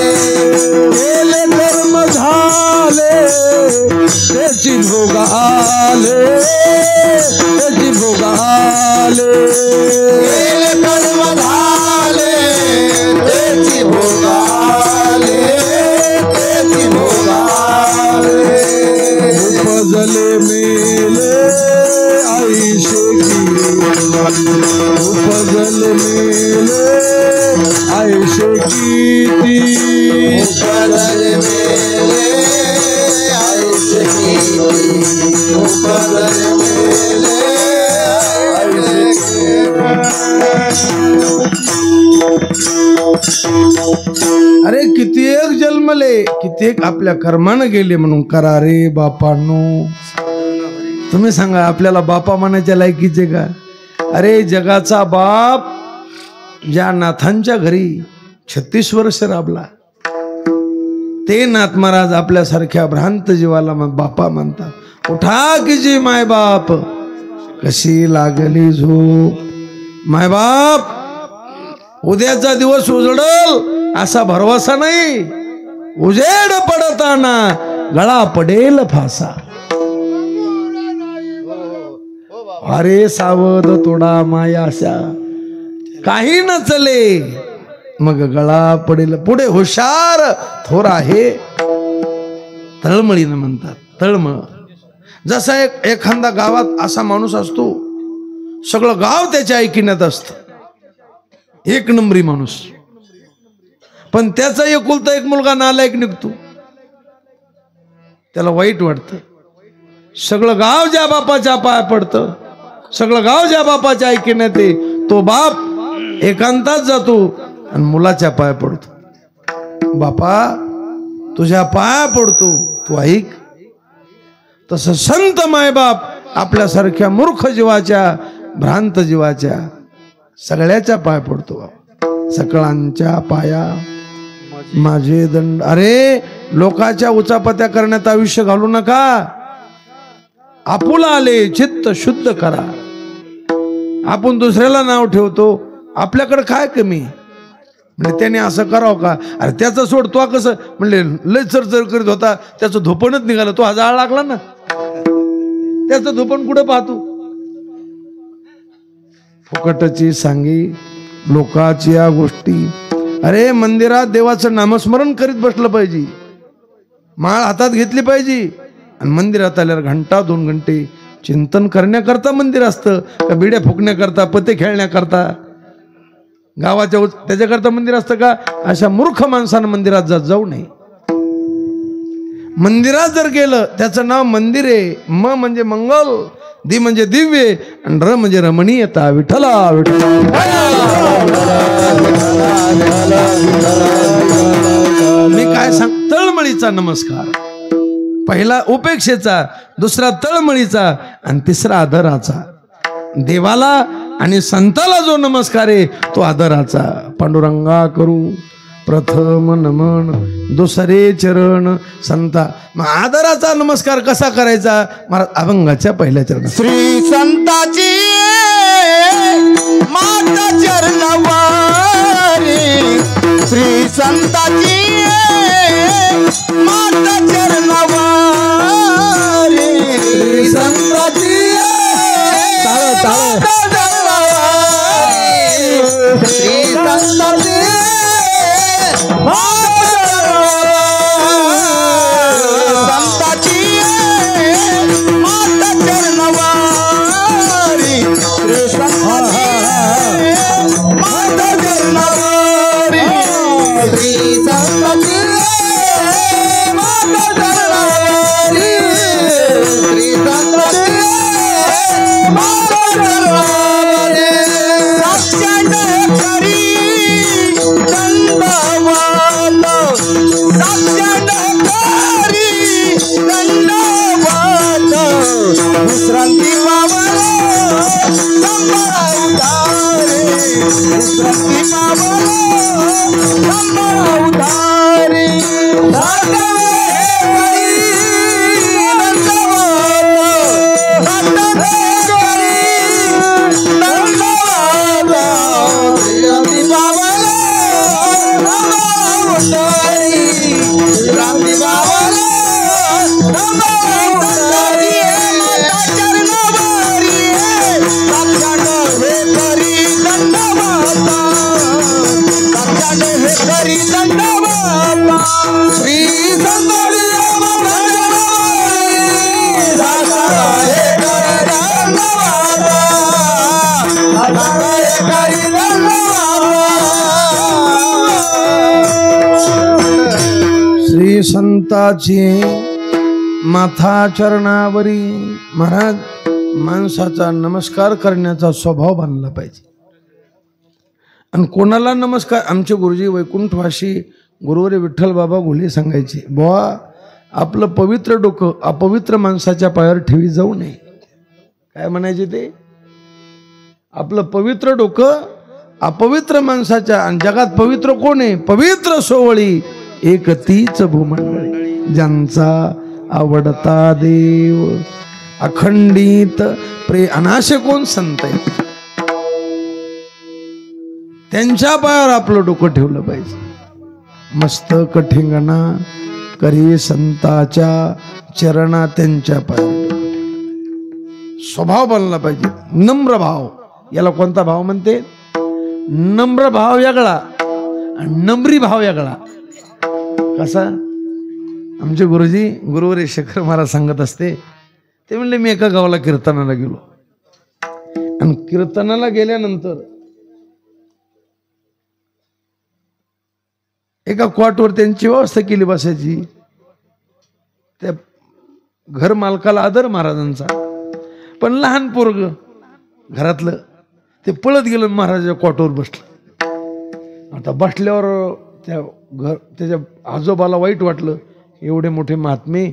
केले कर्म झाले त्याची भोग आले, त्याची भोग आले, केले कर्म झाले त्याची भोग आले, त्याची भोग आले। उपजले मेले आईशे की, उपजले मेले आईशे कीती, उपजले मेले आईशे कीती, उपजले मेले आईशे कीती। अरे किती एक जन्मले, किती एक आपल्या कर्मानं गेले म्हणून करा रे बापांनो। तुम्ही सांगा आपल्याला बापा म्हणायच्या लायकीचे का? अरे जगाचा बाप ज्या नाथांच्या घरी 36 वर्ष राबला, ते नाथ महाराज आपल्यासारख्या भ्रांत जीवाला बापा म्हणतात। उठा की जी माय बाप कशी लागली झोप। माय बाप उद्याचा दिवस उजडल असा भरवसा नाही, उजेड पडताना गळा पडेल फासा। अरे सावध तोडा मायाशा, काही न चले मग गळा पडेल पुढे हुशार थोर आहे। तळमळीनं म्हणतात, तळमळ। जसा एखादा गावात असा माणूस असतो सगळं गाव त्याच्या ऐकिण्यात असतं, एक नंबरी माणूस, पण त्याचा एकुलता एक मुलगा नालायक निघतो, त्याला वाईट वाटतं. सगळं गाव ज्या बापाच्या पाया पडतं, सगळं गाव ज्या बापाच्या ऐकण्यात येते, तो बाप एकांतात जातो आणि मुलाच्या पाया पडतो. बापा तुझ्या पाया पडतो, तू ऐक. तसं संत मायबाप आपल्यासारख्या मूर्ख जीवाच्या, भ्रांत जीवाच्या सगळ्याच्या पाया पडतो. सकळांच्या पाया माझे दंड. अरे लोकाच्या उचापत्या करण्यात आयुष्य घालू नका. आपुला आले चित्त शुद्ध करा. आपण दुसऱ्याला नाव ठेवतो, आपल्याकडे काय कमी म्हणजे त्याने असं करावं का. अरे त्याचं सोड, तो कसं म्हणले लय चरचर करीत होता, त्याचं धोपणच निघालं, तो जाळ लागला ना, त्याचं धोपण कुठं पाहतो. फुकटची सांगी लोकाची या गोष्टी. अरे मंदिरात देवाचं नामस्मरण करीत बसलं पाहिजे, माळ हातात घेतली पाहिजे, आणि मंदिरात आल्यावर घंटा 2 घंटे चिंतन करण्याकरता मंदिर असतं का बिड्या फुकण्याकरता, पते खेळण्याकरता, गावाच्या त्याच्याकरता मंदिर असतं का. अशा मूर्ख माणसानं मंदिरात जाऊ नये. मंदिरात जर गेलं त्याचं नाव मंदिर आहे. म म्हणजे मंगल, दी म्हणजे दिव्य, आणि र म्हणजे रमणीयता. विठ्ठला मी काय सांग. तळमळीचा नमस्कार, पहिला उपेक्षेचा, दुसरा तळमळीचा, आणि तिसरा आदराचा. देवाला आणि संताला जो नमस्कार आहे तो आदराचा. पांडुरंगा करू प्रथम नमन, दुसरे चरण संता. मग आदराचा नमस्कार कसा करायचा. महाराज अभंगाच्या पहिल्या चरण. श्री संताची माता चरणवारी, श्री संताची माता चरणवारी, श्री संताची श्री संताची संताची माता चरणवारी, श्री संताची माता चरणवारी, श्री संताची माता चरणवारी, श्री संताची माता चरणवारी. साक्षात करी दंडवत, साक्षात करी दंडवत, विश्रांती पावलो संभाळावतारे, विश्रांती पावलो संभाळावतारे. साक्षात करी दंडवत, साक्षात करी दंडवत, विश्रांती पावलो संभाळावतारे, विश्रांती पावलो संभाळावतारे. माता चरणवारी साक्षात हे करी दंडवत, साक्षात हे करी दंडवत. श्री संताची माता चरणवारी साक्षात हे करी दंडवत, साक्षात हे करी दंडवत. श्री संताची माथा चरणावरी. महाराज माणसाचा नमस्कार करण्याचा स्वभाव बांधला पाहिजे. आणि कोणाला नमस्कार. आमचे गुरुजी वैकुंठवासी गुरुवरे विठ्ठल बाबा घोले सांगायचे, बुवा आपलं पवित्र डोकं अपवित्र माणसाच्या पायावर ठेवी जाऊ नये. काय म्हणायचे ते. आपलं पवित्र डोकं अपवित्र माणसाच्या. आणि जगात पवित्र कोण आहे. पवित्र सोवळी एक तीच भूमंडळी, ज्यांचा आवडता देव अखंडित अनाशे कोण संत आहेत, त्यांच्या पायावर आपलं डोकं ठेवलं पाहिजे. मस्तक ठिंगणा करी संताच्या चरणा, त्यांच्या पायावर डोकं ठेवलं. स्वभाव बनला पाहिजे. नम्र भाव. याला कोणता भाव म्हणते. नम्र भाव वेगळा आणि नम्री भाव वेगळा. कसा. आमचे गुरुजी गुरुवरे शेखर महाराज सांगत असते, ते म्हणले मी एका गावाला कीर्तनाला गेलो, आणि कीर्तनाला गेल्यानंतर एका कॉटवर त्यांची व्यवस्था केली बसायची. त्या घर मालकाला आदर महाराजांचा. पण लहान पोरग घरातलं ते पळत गेलं महाराजाच्या कोटावर बसलं. आता बसल्यावर त्याच्या आजोबाला वाईट वाटलं. एवढे मोठे महात्मे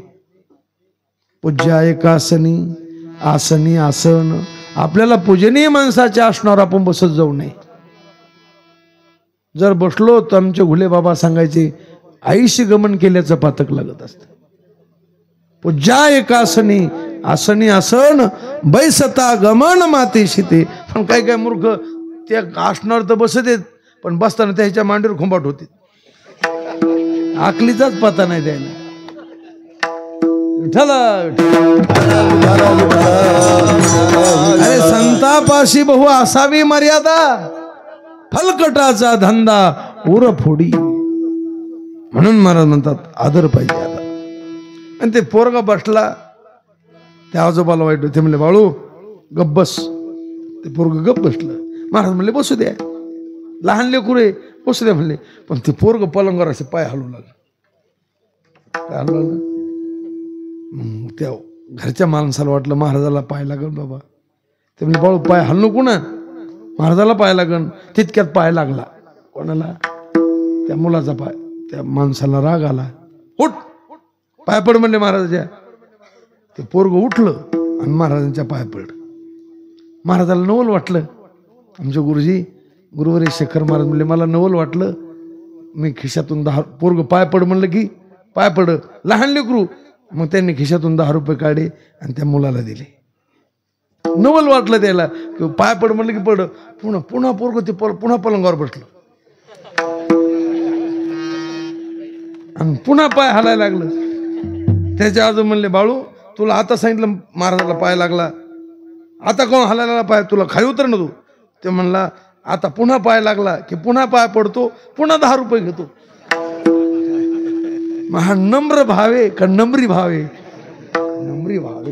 पूज्य एकासनी आसनी आसन, आपल्याला पूजनीय माणसाच्या आसनावर आपण बसत जाऊ नये. जर बसलो तर आमचे घुले बाबा सांगायचे आईशी गमन केल्याचं पातक लागत असतं. पूज्या एकासनी आसनी आसन बैसता गमन मातेशी ते. पण काय काय मूर्ख त्या आसनावर तर बसत येत पण बसताना त्याच्या मांडीवर खुंबाट होते. आकलीचाच पता नाही द्यायला. अरे संतापाशी बहु असावी मर्यादा, फलकटाचा धंदा उर फोडी. म्हणून महाराज म्हणतात आदर पाहिजे आता. आणि ते पोरगा बसला, त्या आजोबाला वाईट होते. म्हणले बाळू गप बस. ते पोरग गप बसलं. महाराज म्हणले बसू द्या, लहान लेकरू आहे बसू द्या म्हणले. पण ते पोरग पलंगावर असे पाय हलवू लागलं. काय हलवू लागलं? मग त्या घरच्या माणसाला वाटलं महाराजाला पाय लागल बाबा. ते म्हणजे बाळू पाय हलू नको ना, महाराजाला पाय लागन. तितक्यात पाय लागला. कोणाला? त्या मुलाचा पाय. त्या माणसाला राग आला. उठ पाय पड म्हणले महाराजाच्या. ते पोरग उठलं आणि महाराजांच्या पाय पडलं. महाराजाला नवल वाटलं. आमचे गुरुजी गुरुवरी शेखर महाराज म्हणले मला नवल वाटलं. मी खिशातून 10 पोरग पाय पड म्हणलं की पाय पड, लहान लेकरू. मग त्यांनी खिशातून 10 रुपये काढले आणि त्या मुलाला दिले. नवल वाटलं त्याला की पाय पड म्हणलं की पड. पुन्हा पुन्हा पोरग ते पुन्हा पलंगावर बसलं आणि पुन्हा पाय हलायला लागलं. त्याच्या आजो म्हणले बाळू तुला आता सांगितलं महाराजाला पाय लागला, आता कोण हलायला पाय, तुला खाली उतर ना तू. ते म्हणला आता पुन्हा पाय लागला की पुन्हा पाय पडतो, पुन्हा 10 रुपये घेतो. हा नम्र भावे का नम्री भावे? नम्री भावे.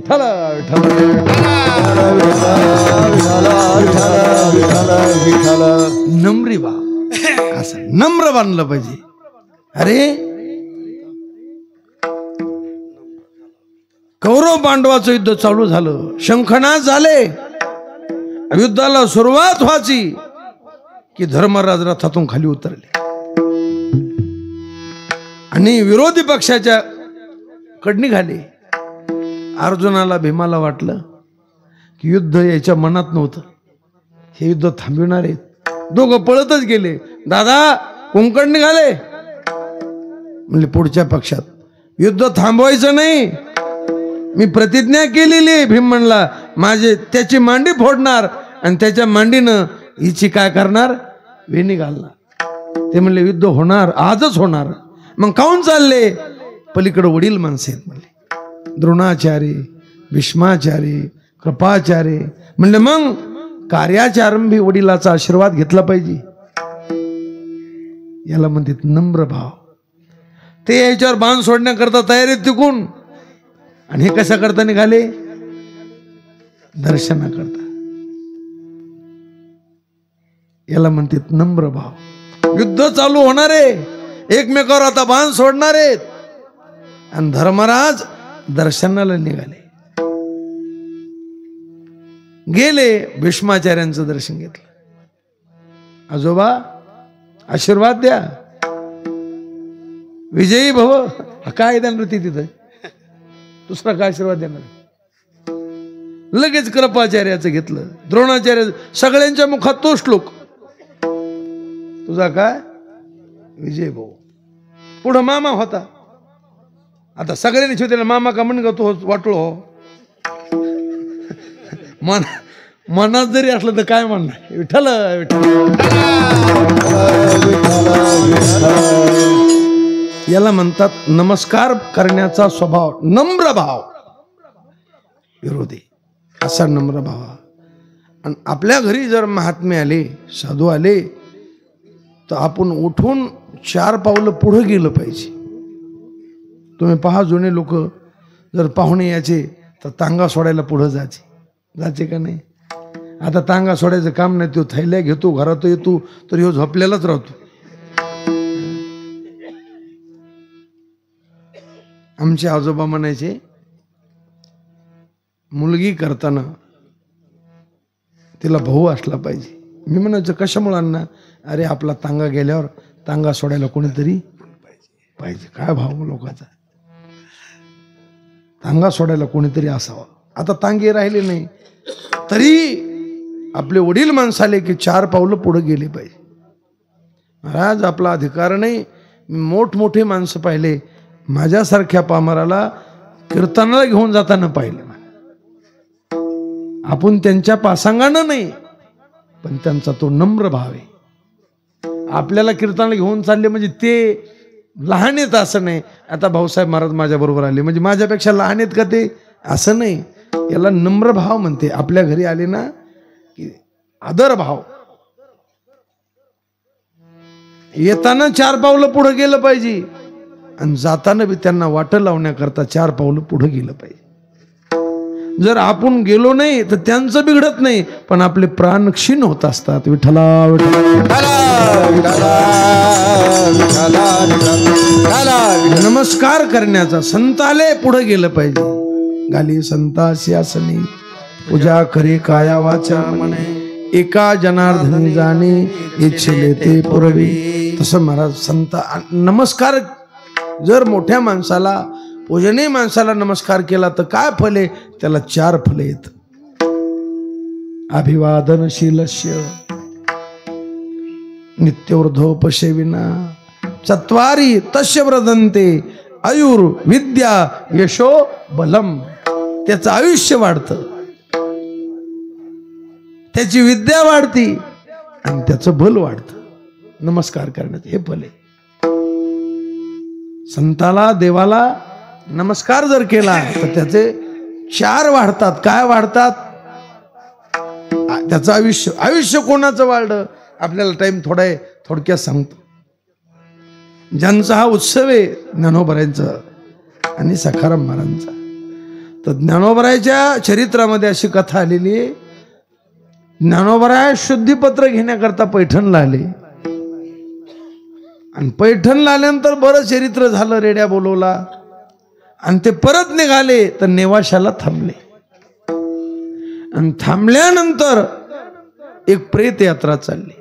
नम्री भाव असं नम्र बांधलं पाहिजे. अरे कौरव पांडवाचं युद्ध चालू झालं, शंखनाद झाले. युद्धाला सुरुवात व्हायची की धर्मराज रथातून खाली उतरले आणि विरोधी पक्षाच्या कडे निघाले. अर्जुनाला भीमाला वाटलं की युद्ध याच्या मनात नव्हतं, हे युद्ध थांबविणार आहेत. दोघं पळतच गेले. दादा कोणकड निघाले? म्हणजे पुढच्या पक्षात. युद्ध थांबवायचं नाही, मी प्रतिज्ञा केलेली. भीम म्हणला माझे त्याची मांडी फोडणार आणि त्याच्या मांडीनं हिची काय करणार? वेणी घालणार. ते म्हणले युद्ध होणार, आजच होणार. मग काऊन चालले? पलीकडे वडील माणसं आहेत म्हणले, द्रोणाचार्य, भीष्माचार्य, कृपाचार्य. म्हणले मग कार्याच्या आरंभी वडिलाचा आशीर्वाद घेतला पाहिजे. याला म्हणतात नम्र भाव. ते याच्यावर बाण सोडण्याकरता तयारीत तिकून. आणि हे कशा करता निघाले? दर्शनाकरता. याला म्हणतात नम्र भाव. युद्ध चालू होणार आहे, एकमेकावर आता बाण सोडणार आहेत आणि धर्मराज दर्शनाला निघाले. गेले, भीष्माचार्यांचं दर्शन घेतलं. आजोबा आशीर्वाद द्या, विजयी भव. काय देणार होती तिथं? दुसरा काय आशीर्वाद देणार? लगेच कृपाचार्याचं घेतलं, द्रोणाचार्य. सगळ्यांच्या मुखात तो श्लोक, तुझा काय विजय भाऊ. पुढं मामा होता. आता सगळ्यांनी शिवतेला मामा का म्हण तो वाटोळ हो. मनात जरी असलं तर काय म्हणणार? विठ्ठल याला म्हणतात नमस्कार करण्याचा स्वभाव, नम्र भाव. विरोधी असा नम्र भाव. आणि आपल्या घरी जर महात्मे आले, साधू आले, तर आपण उठून 4 पावलं पुढे गेलं पाहिजे. तुम्ही पहा जुने लोक जर पाहुणे याचे तर तांगा सोडायला पुढे जायचे का नाही? आता तांगा सोडायचं काम नाही. तो थैल्या घेतो, घरात येतो तर ह्यो झोपलेलाच राहतो. आमचे आजोबा म्हणायचे मुलगी करताना तिला भाऊ असला पाहिजे. मी म्हणायचं कशामुळे अण्णा? अरे आपला तांगा गेल्यावर तांगा सोडायला कोणीतरी पाहिजे. काय भाव लोकांचा, तांगा सोडायला कोणीतरी असावा. आता तांगे राहिले नाही तरी आपले वडील माणसाले की 4 पावलं पुढे गेले पाहिजे. महाराज आपला अधिकार नाही. मोठमोठे माणसं पाहिले, माझ्यासारख्या पामराला कीर्तनाला घेऊन जाताना पाहिले. आपण त्यांच्या पासांगानं नाही, पण त्यांचा तो नम्र भाव आहे. आपल्याला कीर्तनाला घेऊन चालले म्हणजे ते लहान आहेत असं नाही. आता भाऊसाहेब महाराज माझ्या बरोबर आले म्हणजे माझ्यापेक्षा लहान आहेत का ते? असं नाही. याला नम्र भाव म्हणते. आपल्या घरी आले ना की आदर भाव. येताना 4 पावलं पुढे गेलं पाहिजे आणि जाताना बी त्यांना वाट लावण्याकरता 4 पावलं पुढे गेलं पाहिजे. जर आपण गेलो नाही तर त्यांचं बिघडत नाही, पण आपले प्राण क्षीण होत असतात. विठ्ठला नमस्कार करण्याचा संताले पुढे गेलं पाहिजे. गाली संतासी आसनी पूजा करे काया वाचा मने, एका जनार्दनी जाणे इच्छिले ते पुरवी. तसं महाराज संत नमस्कार जर मोठ्या माणसाला, पूजनीय माणसाला नमस्कार केला तर काय फल आहे? त्याला 4 फले आहेत. अभिवादनशीलस्य नित्योर्धोपसेविना चत्वारी तस्य व्रदन्ते आयुर विद्या यशो बलम. त्याचं आयुष्य वाढतं, त्याची विद्या वाढती आणि त्याचं बल वाढतं. नमस्कार करण्यात हे फल आहे. संताला, देवाला नमस्कार जर केला तर त्याचे 4 वाढतात. काय वाढतात? त्याचं आयुष्य. आयुष्य कोणाचं वाढलं? आपल्याला टाइम थोडा आहे, थोडक्यात सांगतो. ज्यांचा हा उत्सव आहे ज्ञानोबरायांचा आणि सखाराम महाराजांचा, तर ज्ञानोबरायाच्या चरित्रामध्ये अशी कथा आलेली आहे. ज्ञानोबराय शुद्धीपत्र घेण्याकरता पैठणला आले आणि पैठणला आल्यानंतर बरं चरित्र झालं, रेड्या बोलवला आणि ते परत निघाले तर नेवाशाला थांबले. आणि थांबल्यानंतर एक प्रेत यात्रा चालली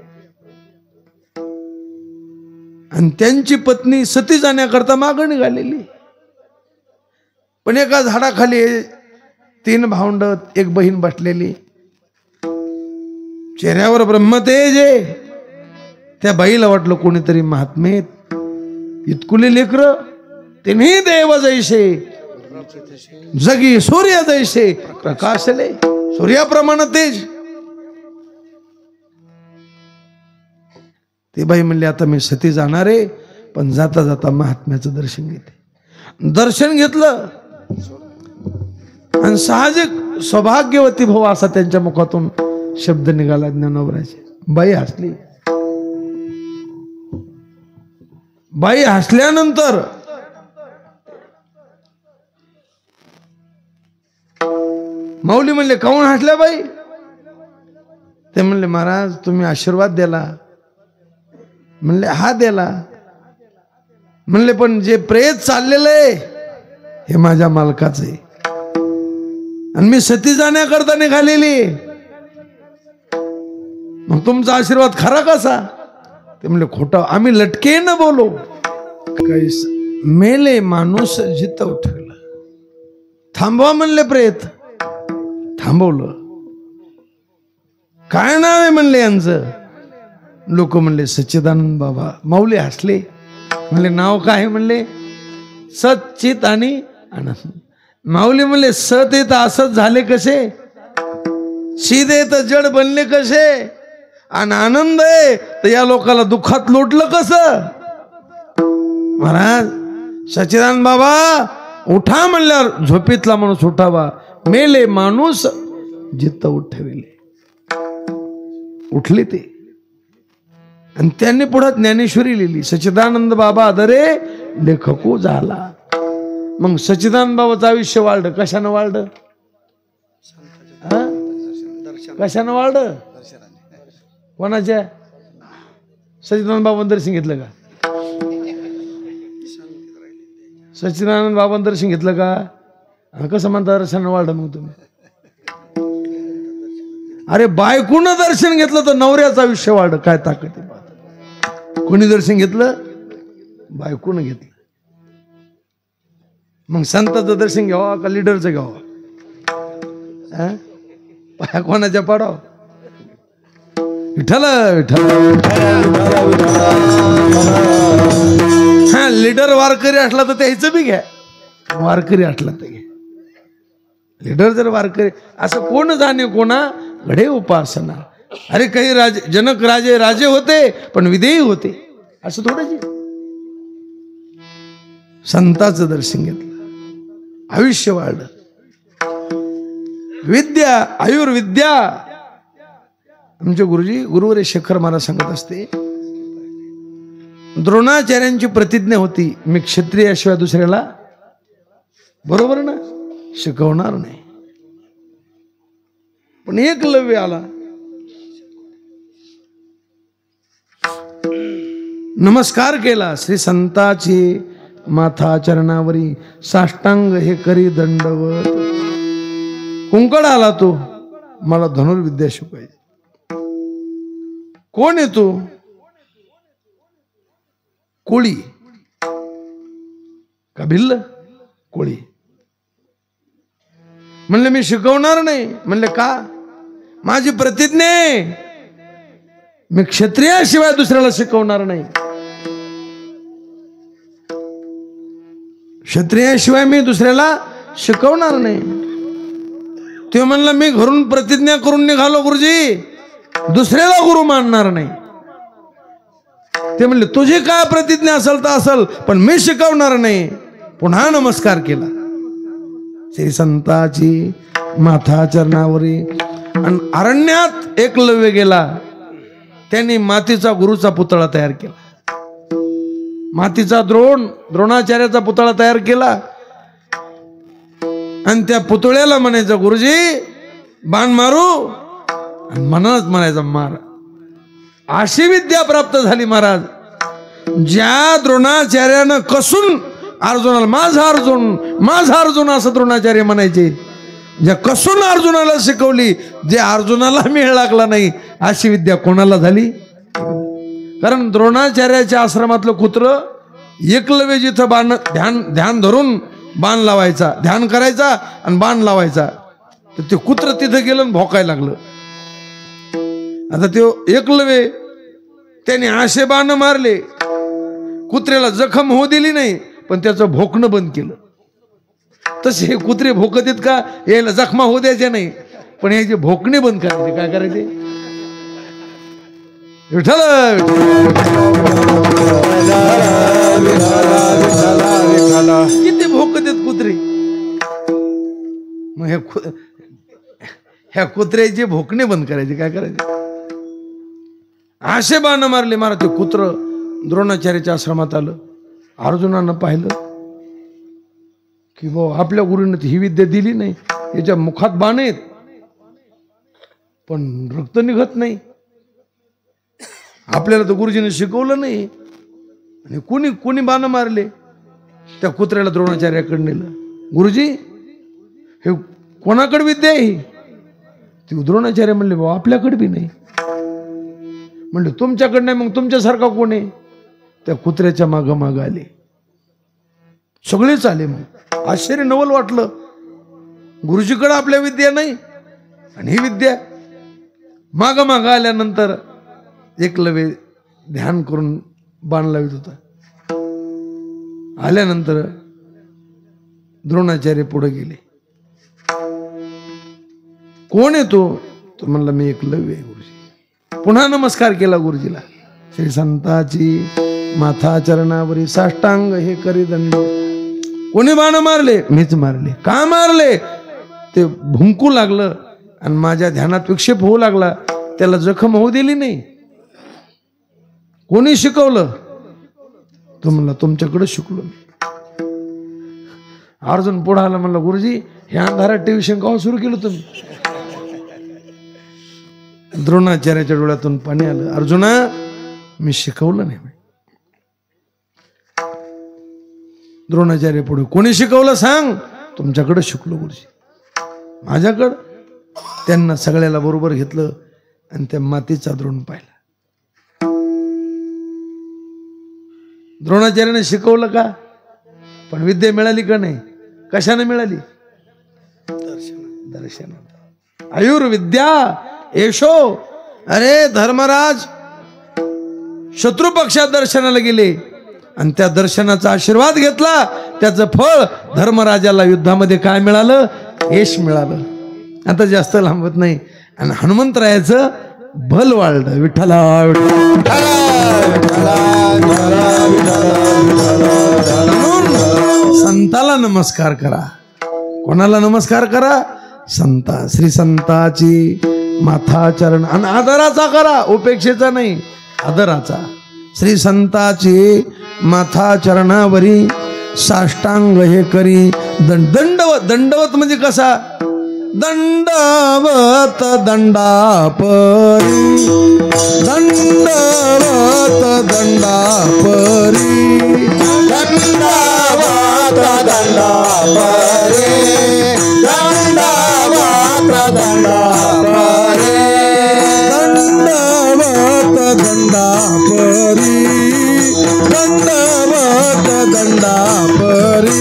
आणि त्यांची पत्नी सती जाण्याकरता मागे निघालेली. पण एका झाडाखाली 3 भावंड, एक बहीण बसलेली, चेहऱ्यावर ब्रह्मतेज आहे. त्या बाईला वाटलं कोणीतरी महात्मे, इतकुले लेकर तिन्ही देव जैसे जगी सूर्य जैसे प्रकाशले. सूर्याप्रमाणे तेज. ती बाई म्हणली आता मी सती जाणार आहे, पण जाता जाता महात्म्याचं दर्शन घेते. दर्शन घेतलं आणि साहजिक सौभाग्यवती भाऊ असा त्यांच्या मुखातून शब्द निघाला ज्ञानोबराचे. बाई हसली. बाई हसल्यानंतर माऊली म्हणले काऊन हसल्या बाई? ते म्हणले महाराज तुम्ही आशीर्वाद दिला. म्हणले हा दिला. म्हणले पण जे प्रेत चाललेलं आहे हे माझ्या मालकाचं आहे आणि मी सती जाण्याकरता निघालेली, मग तुमचा आशीर्वाद खरा कसा? ते म्हणले खोटं, आम्ही लटके न बोलो. मेले माणूस जित उठवलं. थांबवा म्हणले प्रेत. थांबवलं. काय नाव आहे म्हणले यांचं? लोक म्हणले सच्चिदानंद बाबा. माऊली हसले. म्हणले नाव काय म्हणले? सच्चित आणि आनंद. माऊली म्हणले सत येत असंच झाले कसे? चिद येत जड बनले कसे? आणि आनंद आहे तर या लोकाला दुःखात लोटलं कसं? महाराज सच्चिदानंद बाबा उठा म्हणल्यावर झोपेतला माणूस उठावा. मेले माणूस जित उठविले. उठले ते आणि त्यांनी पुढे ज्ञानेश्वरी लिहिली. सच्चिदानंद बाबा आदरे लेखको झाला. मग सच्चिदानंद बाबाचं आयुष्य वाढलं. कशानं वाढलं? कशानं वाढलं? कोणाच्या? सच्चिदानंद बाबा दर्शन घेतलं का? सच्चिदानंद बाबा दर्शन घेतलं का? कसं म्हणता दर्शन वाढलं? मग तुम्ही अरे बायकोनं दर्शन घेतलं तर नवऱ्याचं आयुष्य वाढ. काय ताकद आहे. कोणी दर्शन घेतलं? बायकोनं घेतलं. मग संताचं दर्शन घ्यावा का लीडरचं घ्यावा? पाया कोणाच्या पाडाव? विठ्ठल विठ्ठल. हा लीडर वारकरी असला तर त्याचं बी घ्या, वारकरी असला तर घ्या. लीडर जर वारकरी असं कोण जाणे कोणा घडे उपासना. अरे काही राजे जनक राजे राजे होते पण विधेयी होते असं थोडं. संताचं दर्शन घेतलं आयुष्य वाढलं. विद्या आयुर्विद्या. आमचे गुरुजी गुरुवर शेखर महाराज सांगत असते, द्रोणाचार्यांची प्रतिज्ञा होती मी क्षत्रियाशिवाय दुसऱ्याला, बरोबर ना, शिकवणार नाही. पण एकलव्य आला, नमस्कार केला. श्री संताची माथा चरणावरी साष्टांग हे करी दंडवत. कुंकड आला तो, मला धनुर्विद्या शिकवायची. कोण आहे तू? कोळी का भिल्ल? कोळी. म्हणले मी शिकवणार नाही. म्हणले का? माझी प्रतिज्ञा आहे मी क्षत्रियाशिवाय दुसऱ्याला शिकवणार नाही. क्षत्रियाशिवाय मी दुसऱ्याला शिकवणार नाही. ते म्हणलं मी घरून प्रतिज्ञा करून निघालो गुरुजी, दुसऱ्याला गुरु मानणार नाही. ते म्हणले तुझी काय प्रतिज्ञा असेल तर असेल पण मी शिकवणार नाही. पुन्हा नमस्कार केला. श्री संताची माथा चरणावरी. आणि अरण्यात एकलव्य गेला, त्यांनी मातीचा गुरुचा पुतळा तयार केला. मातीचा द्रोणाचार्याचा पुतळा तयार केला आणि त्या पुतळ्याला म्हणायचं गुरुजी बाण मारू, आणि मनात म्हणायचं मार. अशी विद्या प्राप्त झाली महाराज. ज्या द्रोणाचार्यानं कसून अर्जुनाला माझा अर्जुन असं द्रोणाचार्य म्हणायचे, ज्या कसून अर्जुनाला शिकवली, जे अर्जुनाला मेळ लागला नाही अशी विद्या कोणाला झाली? कारण द्रोणाचार्याच्या आश्रमातलं कुत्र एकलव्य जिथं बाण ध्यान धरून बाण लावायचा, ध्यान करायचा आणि बाण लावायचा, तर ते कुत्र तिथं गेलं आणि भोकायला लागलं. आता ते एकलव्य त्याने असे बाण मारले, कुत्र्याला जखम होऊ दिली नाही पण त्याचं भोकणं बंद केलं. तसे हे कुत्रे भोकत आहेत का? यायला जखमा होऊ द्यायचे नाही पण याचे भोकणे बंद करायचे. काय करायचे? विठ्ठल किती भोकत आहेत कुत्रे. मग ह्या कुत्र्याचे भोकणे बंद करायचे. काय करायचे? असे बाण मारले. मारा ते कुत्र द्रोणाचार्याच्या आश्रमात आलं. अर्जुनानं पाहिलं की भाऊ आपल्या गुरुने ही विद्या दिली नाही, याच्या मुखात बाण आहेत पण रक्त निघत नाही. आपल्याला तर गुरुजीने शिकवलं नाही. आणि कोणी बाण मारले? त्या कुत्र्याला द्रोणाचार्याकडे नेलं. गुरुजी हे कोणाकडे विद्या आहे? ती द्रोणाचार्य म्हणले भाऊ आपल्याकडे बी नाही. म्हणले तुमच्याकडे नाही मग तुमच्यासारखा कोण आहे? त्या कुत्र्याच्या माग आले. सगळेच आले. मग आश्चर्य नवल वाटलं, गुरुजीकडे आपल्या विद्या नाही आणि ही विद्या. माग आल्यानंतर एकलव्य ध्यान करून बाण लावित होता. आल्यानंतर द्रोणाचार्य पुढे गेले. कोण आहे तो? तो म्हणला मी एकलव्य आहे गुरुजी. पुन्हा नमस्कार केला गुरुजीला. श्री संताची माथा चरणावरी साष्टांग हे करी दंड. कोणी बाण मारले? मीच मारले. का मारले? ते भुंकू लागलं आणि माझ्या ध्यानात विक्षेप होऊ लागला, त्याला जखम होऊ दिली नाही. कोणी शिकवलं? तो म्हणला तुमच्याकडे शिकलो मी. अर्जुन पुढे आला, म्हणला गुरुजी हे अंधारात ट्युशन का सुरू केलं तुम्ही? द्रोणाचार्याच्या डोळ्यातून पाणी आलं. अर्जुना मी शिकवलं नाही. द्रोणाचार्य पुढे कोणी शिकवलं सांग? तुमच्याकडे शिकलो गुरुजी. माझ्याकडं? त्यांना सगळ्याला बरोबर घेतलं आणि त्या मातीचा द्रोण पाहिला. द्रोणाचार्याने शिकवलं का, पण विद्या मिळाली का नाही? कशाने मिळाली? दर्शन. आयुर्विद्या येशो. अरे धर्मराज शत्रू पक्षात दर्शनाला गेले आणि त्या दर्शनाचा आशीर्वाद घेतला. त्याचं फळ धर्मराजाला युद्धामध्ये काय मिळालं? यश मिळालं. आता जास्त लांबत नाही. आणि हनुमंतरायाचं भल वाढलं. विठ्ठला संताला नमस्कार करा. कोणाला नमस्कार करा? संता. श्री संताची माथा चरण. आणि आदराचा करा, उपेक्षेचा नाही, आदराचा. श्री संताची माथा चरणावरी साष्टांग हे करी. दंडवत. दंडवत म्हणजे कसा? दंडवत दंडापरी. दंडवत दंडापरी. दंडावत दंडापरी. दंडावत दंडापरी. दंडवत दंडापरी. दंडवत दंडापरी.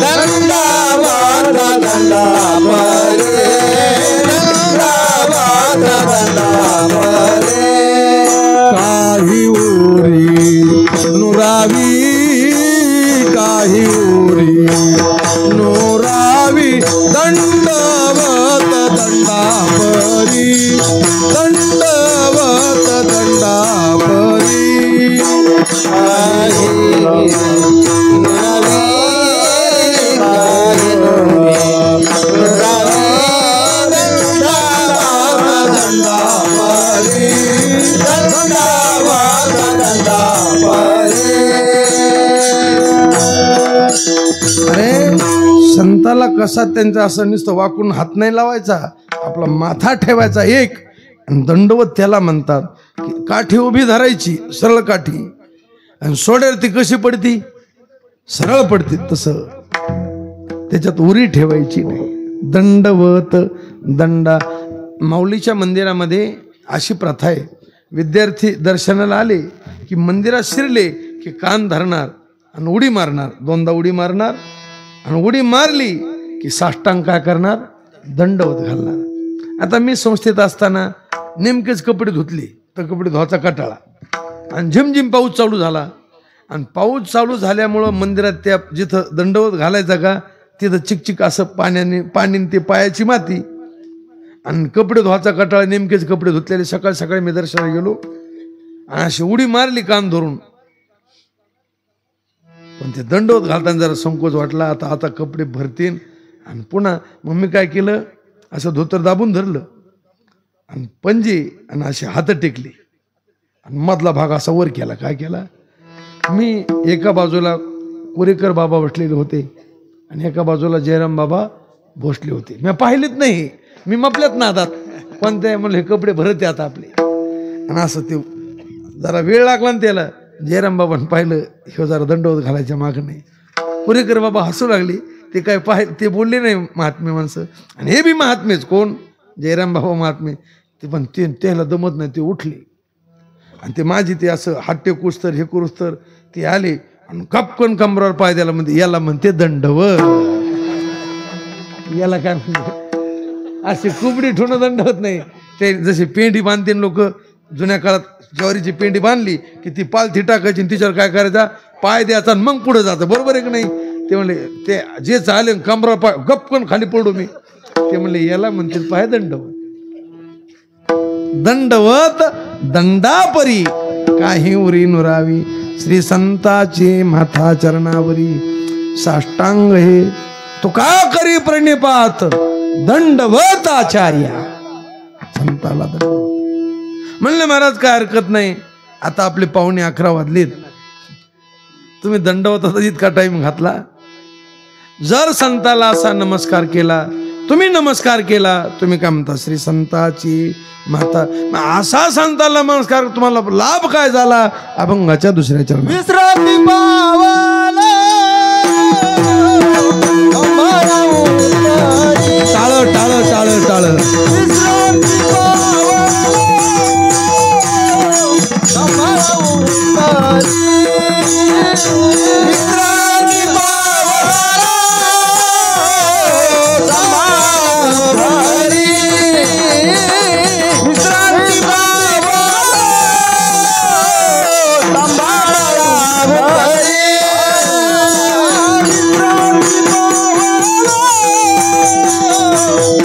दंडावत दंडापरी. दंडावत दंडापरी. काही उरी नुरावी. काही उरी नुरावी. दंडवत दंडापरी. दंडवत दंडापरी. अरे संताला कसा त्यांचा असं नुसतं वाकून हात नाही लावायचा, आपला माथा ठेवायचा एक. आणि दंडवत त्याला म्हणतात की काठी उभी धरायची, सरळ काठी, आणि सोड्यावर ती कशी पडती? सरळ पडते. तसं त्याच्यात उरी ठेवायची नाही. दंडवत दंडा. माऊलीच्या मंदिरामध्ये अशी प्रथा आहे, विद्यार्थी दर्शनाला आले की मंदिरात शिरले की कान धरणार आणि उडी मारणार. दोनदा उडी मारणार आणि उडी मारली की साष्टांग काय करणार? दंडवत घालणार. आता मी संस्थेत असताना नेमकेच कपडे धुतले, तर कपडे धुवायचा कंटाळा आणि झिमझिम पाऊस चालू झाला. आणि पाऊस चालू झाल्यामुळं मंदिरात त्या जिथं दंडवत घालायचा का तिथं चिकचिक असं पाण्याने ते पायाची माती. आणि कपडे धुवायचा कंटाळा, नेमकेच कपडे धुतलेले. सकाळी सकाळी मी दर्शनाला गेलो आणि अशी उडी मारली कान धरून. पण ते दंडवत घालताना जरा संकोच वाटला. आता कपडे भरतीन. आणि पुन्हा मग मी काय केलं, असं धोतर दाबून धरलं आणि पंजी आणि अशी हात टेकली आणि मधला भाग असा वर केला. काय केला? मी एका बाजूला कोरेकर बाबा बसलेले होते आणि एका बाजूला जयराम बाबा बसले होते. मी पाहिलेच नाही, मी मपल्यात नादात कोणत्या म्हणलं हे कपडे भरते आता आपले. आणि असं ते जरा वेळ लागला ना त्याला. जयराम बाबांनी पाहिलं, हे जरा दंडवत घालायच्या मागं नाही. कोरेकर बाबा हसू लागली. ते काय ते बोलले नाही महात्मे माणसं. आणि हे बी महात्मेच. कोण? जयराम बाबा महात्मे. ते पण त्याला दमत नाही, ते उठले आणि ते माझी ते असं हात टेकूस तर हे करूस तर ते आले आणि कपकन कमरावर पाय द्यायला म्हणते. याला म्हणते दंडवत. याला काय म्हणते? असे कुबडी ठेवणं दंडवत नाही. ते जसे पेंडी बांधते लोक जुन्या काळात, ज्वारीची पेंडी बांधली की ती पालथी टाकायची आणि तिच्यावर काय करायचा? पाय द्यायचा आणि मग पुढे जायचं. बरोबर आहे की नाही? ते म्हणले ते जे चालेल कमरा पाय गपकन खाली पडू मी. ते म्हणले याला म्हणतील पाय दंडवत. दंडवत दंडापरी. काही उरी नुरावी. श्री संताची माथा चरणावरी साष्टांग हे. तुका करी प्रणिपात दंडवत आचार्या. संताला दंडवत म्हणलं. महाराज काय हरकत नाही, आता आपले 11:15 वाजलेत, तुम्ही दंडवताचा इतका टाइम घातला. जर संताला असा नमस्कार केला, तुम्ही नमस्कार केला, तुम्ही काय म्हणता? श्री संताची माता. असा संताला नमस्कार तुम्हाला लाभ काय झाला? अभंगाच्या दुसऱ्या चरणात. विश्रांती पावाला टाळ टाळ टाळ टाळ.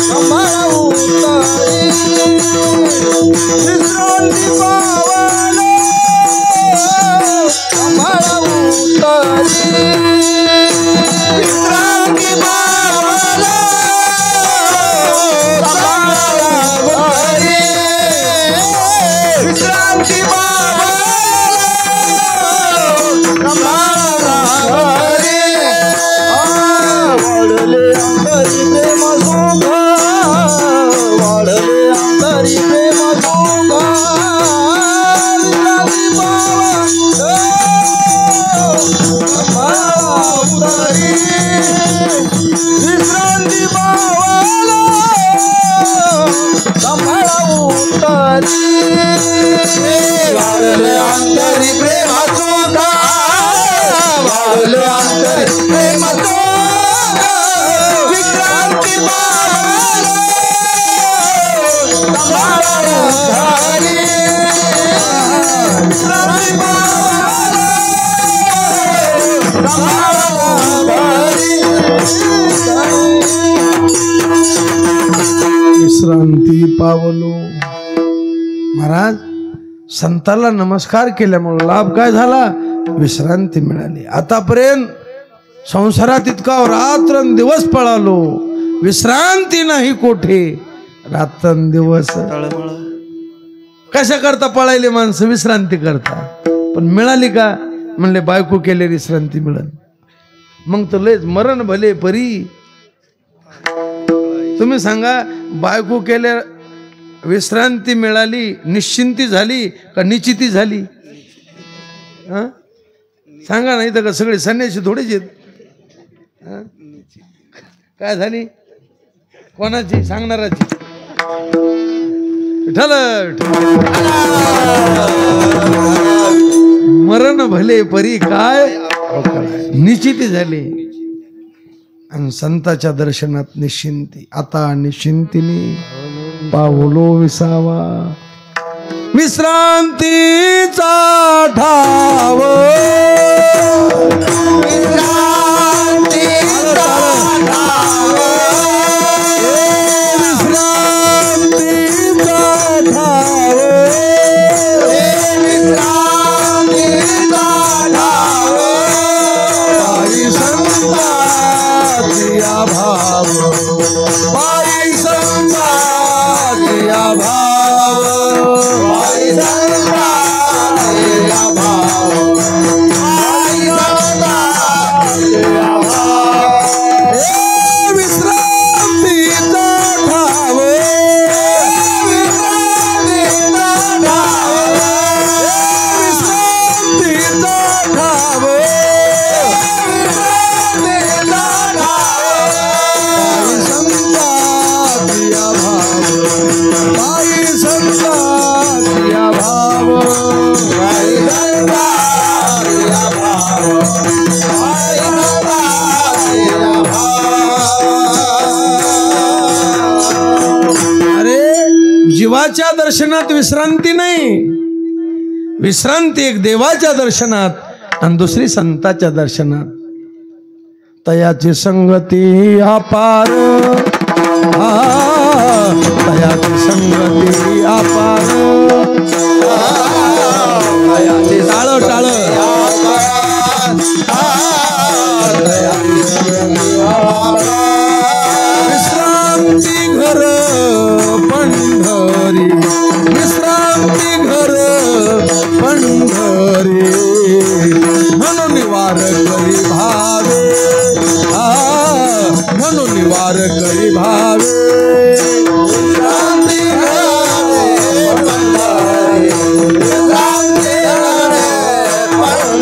कमळ उतरी विश्रांती पावलो कमळ उतरी विश्रांती पावलो कमळ उतरी विश्रांती पावलो कमळ उतरी वाढले अंतरी प्रेम सुख वाढले अंतरी प्रेम सुख विश्रांती पावलो उतरी विश्रांती पावलो कमळ उतरी वाढले अंतरी प्रेम सुख वाढले अंतरी प्रेम सुख विश्रांती पावलो कमळ उतरी विश्रांती पावलो विश्रांती पावलो. महाराज संताला नमस्कार केल्यामुळे लाभ काय झाला? विश्रांती मिळाली. आतापर्यंत संसारात इतका रात्रंदिवस पळालो, विश्रांती नाही कोठे. रात्रंदिवस कशा करता पळायले माणसं? विश्रांती करता. पण मिळाली का? म्हणले बायको केले विश्रांती मिळाली. मग तर लयच मरण भले परी. तुम्ही सांगा, बायको केले विश्रांती मिळाली, निश्चिंती झाली का निश्चिती झाली? सांगा. नाही तर का सगळे संन्यासी थोडेच आहेत. काय झाली? कोणाची? सांगणाराची. मरण भले परी काय निश्चिती झाली. आणि संताच्या दर्शनात निश्चिंती. आता निश्चिंतीने पावलो विसावा. विश्रांतीचा ठाव विश्रांतीचा ठाव विश्रांतीचा ठाव विश्रांतीचा ठाव बाई संतातिया भाव बाई संतातिया भाव बाई संतातिया भाव बाई संतातिया भाव विश्रांतीचा ठाव विश्रांतीचा ठाव विश्रांतीचा ठाव विश्रांतीचा ठाव बाई संतातिया भाव बाई संतातिया भाव बाई संतातिया भाव. अरे जीवाच्या दर्शनात विश्रांती नाही. विश्रांती एक देवाच्या दर्शनात आणि दुसरी संताच्या दर्शनात. तयाची संगती अपार तयाची संगती अपार तयाची टाळ टाळ विश्रांती घर पंढरी विश्रांती घर पंढरी म्हणून वार करी भावे म्हणून वार करी भावे विश्रांती घरे पंढरी विश्रांती घरे पंढरी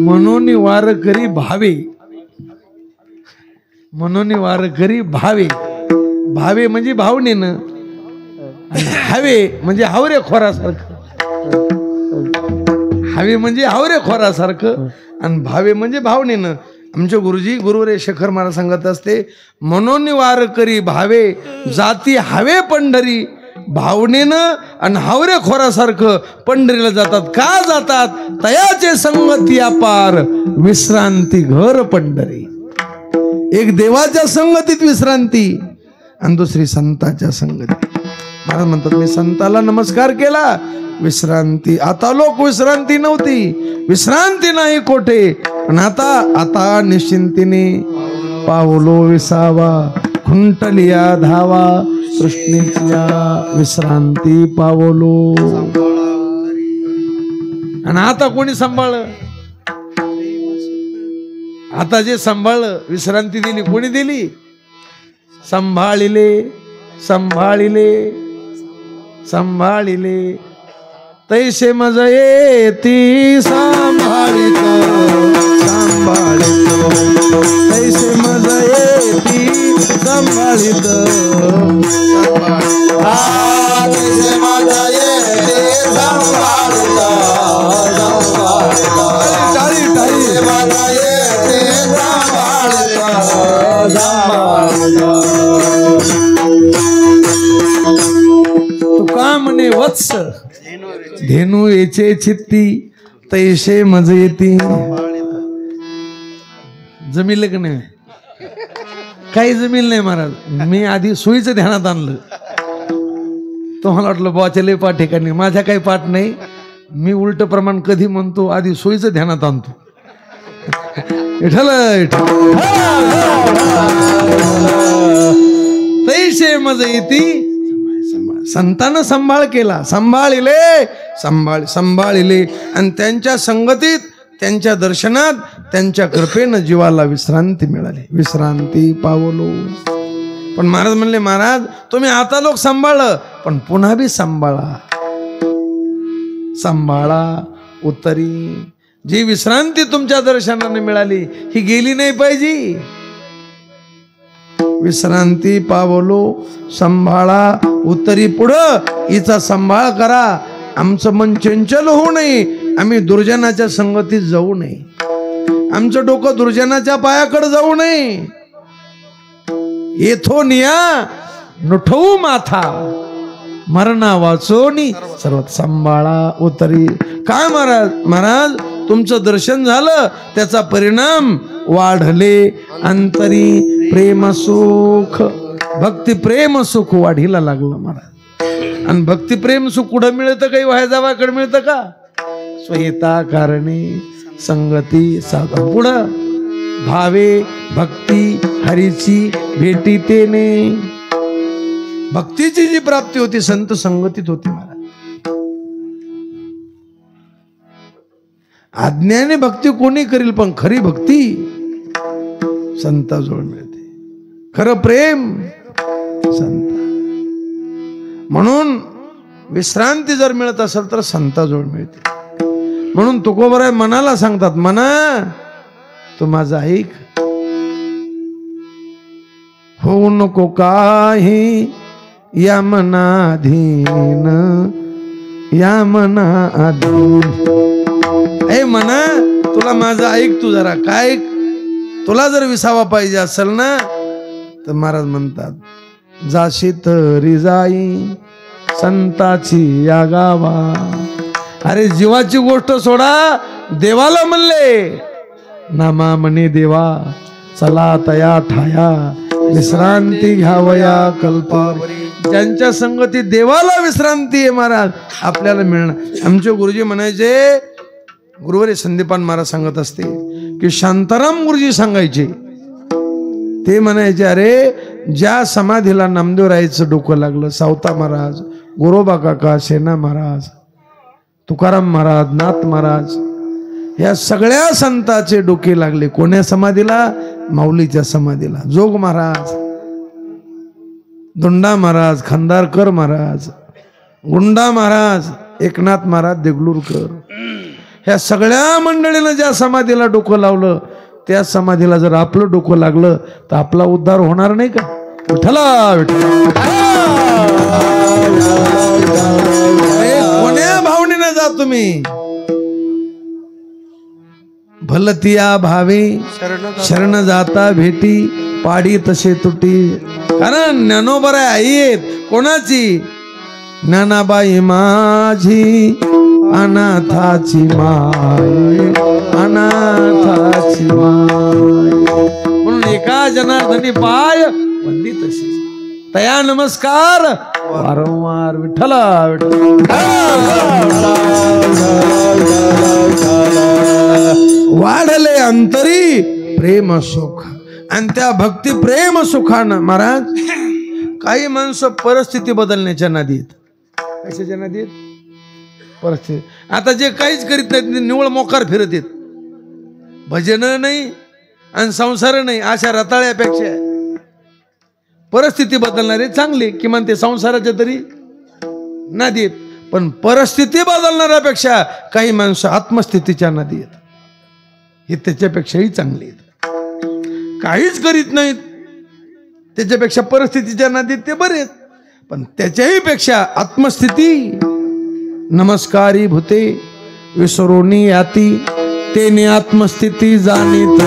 म्हणून वार करी भावे म्हणून वार करी भावे म्हणून वार करी भावे. भावे म्हणजे भावनेनं, हवे म्हणजे हावरे खोरासारखं. हवे म्हणजे हावरे खोरासारखं आणि भावे म्हणजे भावनेनं. आमचे गुरुजी गुरुवरे शेखर महाराज सांगत असते, म्हणून वार करी भावे जाती हवे पंढरी भावनेनं आणि हावरेखोरासारखं पंढरीला जातात. का जातात? तयाचे संगती अपार विश्रांती घर पंढरी. एक देवाच्या संगतीत विश्रांती आणि दुसरी संतांच्या संगतीत. महाराज म्हणतात मी संताला नमस्कार केला, विश्रांती. आता लोक विश्रांती नव्हती, विश्रांती नाही कोठे, पण आता निश्चिंतीने पावलो विसावा, खुंटलिया धावा, कृष्णेच्या विश्रांती पावलो. आणि आता कोणी सांभाळ? आता जे सांभाळलं, विश्रांती दिली, कोणी दिली? सांभाळिले तैसे मज येती सांभाळित तैसे मज येती सांभाळित. तैसे माझा येते संभाळित तैसे माझा येते तुका म्हणे वत्स धेनू येचे चित्ती तैसे मज येती. जमिल का नाही? काही जमील नाही महाराज. मी आधी सोयीचं ध्यानात आणलं. तुम्हाला वाटलं बाच्या लय पाठ ठिकाणी, माझ्या काही पाठ नाही. मी उलट प्रमाण कधी म्हणतो, आधी सोयीचं ध्यानात आणतो. तैसे मज येती. संतानं सांभाळ केला, सांभाळिले आणि त्यांच्या संगतीत, त्यांच्या दर्शनात, त्यांच्या कृपेनं जीवाला विश्रांती मिळाली. विश्रांती पावलो. पण महाराज म्हणले, महाराज तुम्ही आता लोक सांभाळलं, पण पुन्हा बी सांभाळा उत्तरी. जी विश्रांती तुमच्या दर्शनाने मिळाली ही गेली नाही पाहिजे. विश्रांती पावलो, सांभाळा उत्तरी. पुढं हिचा सांभाळ करा. आमचं मन चंचल होऊ नये, आम्ही दुर्जनाच्या संगतीत जाऊ नये, आमचं डोकं दुर्जनाच्या पायाकडे जाऊ नये. येथो निया नुठवू माथा मरणा वाचोनी सर्वात सांभाळा उत्तरी. काय महाराज तुमचं दर्शन झालं, त्याचा परिणाम वाढले अंतरी प्रेम सुख. भक्ती प्रेम सुख वाढीला लागलं महाराज. आणि भक्ती प्रेम सुख कुठं मिळतं? काही वाया जावाकडे मिळतं का? स्वयता कारणे संगती साधन. पुढं भावे भक्ती हरीची भेटी तेने. भक्तीची जी प्राप्ती होती संत संगतीत होती महाराज. आज्ञाने भक्ती कोणी करील, पण खरी भक्ती संताजवळ मिळते. खरं प्रेम संत. म्हणून विश्रांती जर मिळत असेल तर संताजवळ मिळते. म्हणून तुकोबराय मनाला सांगतात, मना तू माझा ऐक, होऊ नको काही या मनाधीन, या मनाधीन. ए मना तुला माझं ऐक, तू जरा काय. तुला जर विसावा पाहिजे असेल ना, तर महाराज म्हणतात जाशी तरी जाई संताची या गावा. अरे जीवाची गोष्ट सोडा, देवाला म्हणले नामा म्हणे देवा चला तया ठाया विश्रांती घ्यावया कल्पावरी. ज्यांच्या संगतीत देवाला विश्रांती आहे महाराज आपल्याला मिळणार. आमचे गुरुजी म्हणायचे, गुरुवारी संदीपान महाराज सांगत असते की शांताराम गुरुजी सांगायचे, ते म्हणायचे अरे ज्या समाधीला नामदेवरायचं डोकं लागलं, सावता महाराज, गोरोबा काका, सेना महाराज, तुकाराम महाराज, नाथ महाराज, या सगळ्या संतांचे डोके लागले. कोण्या समाधीला? माऊलीच्या समाधीला. जोग महाराज, दोंडा महाराज, खंदारकर महाराज, गुंडा महाराज, एकनाथ महाराज देगलूरकर, ह्या सगळ्या मंडळीनं ज्या समाधीला डोकं लावलं, त्या समाधीला जर आपलं डोकं लागलं तर आपला उद्धार होणार नाही का? विठ्ठला विठ्ठला. कोण्या भावनेनं जा तुम्ही? भलतिया भावे शरण जाता भेटी, पाडी तसे तुटी. कारण ज्ञानोबराय आई आहेत कोणाची? ज्ञानाबाई माझी अनाथाची माय, अनाथाची माय. म्हणून एका जनार्दनी पाय वंदी तशी तया नमस्कार वारंवार विठ्ठला वाढले अंतरी प्रेम सुख. आणि त्या भक्ती प्रेम सुखानं महाराज काही माणसं परिस्थिती बदलण्याच्या नादीत. कशाच्या नादीत? परिस्थिती. आता जे काहीच करीत नाहीत निवळ मोकार फिरत येत, भजन नाही आणि संसार नाही, अशा रताळ्यापेक्षा परिस्थिती बदलणारे चांगले, किमान ते संसाराच्या तरी नादीत. पण परिस्थिती बदलणाऱ्यापेक्षा काही माणसं आत्मस्थितीच्या नादीत, हे त्याच्यापेक्षाही चांगले आहेत. काहीच करीत नाहीत त्याच्यापेक्षा परिस्थितीच्या नादीत ते बरेच, पण त्याच्याही पेक्षा आत्मस्थिती नमस्कारी भूते विसरोनी याती तेने आत्मस्थिती जाणीत.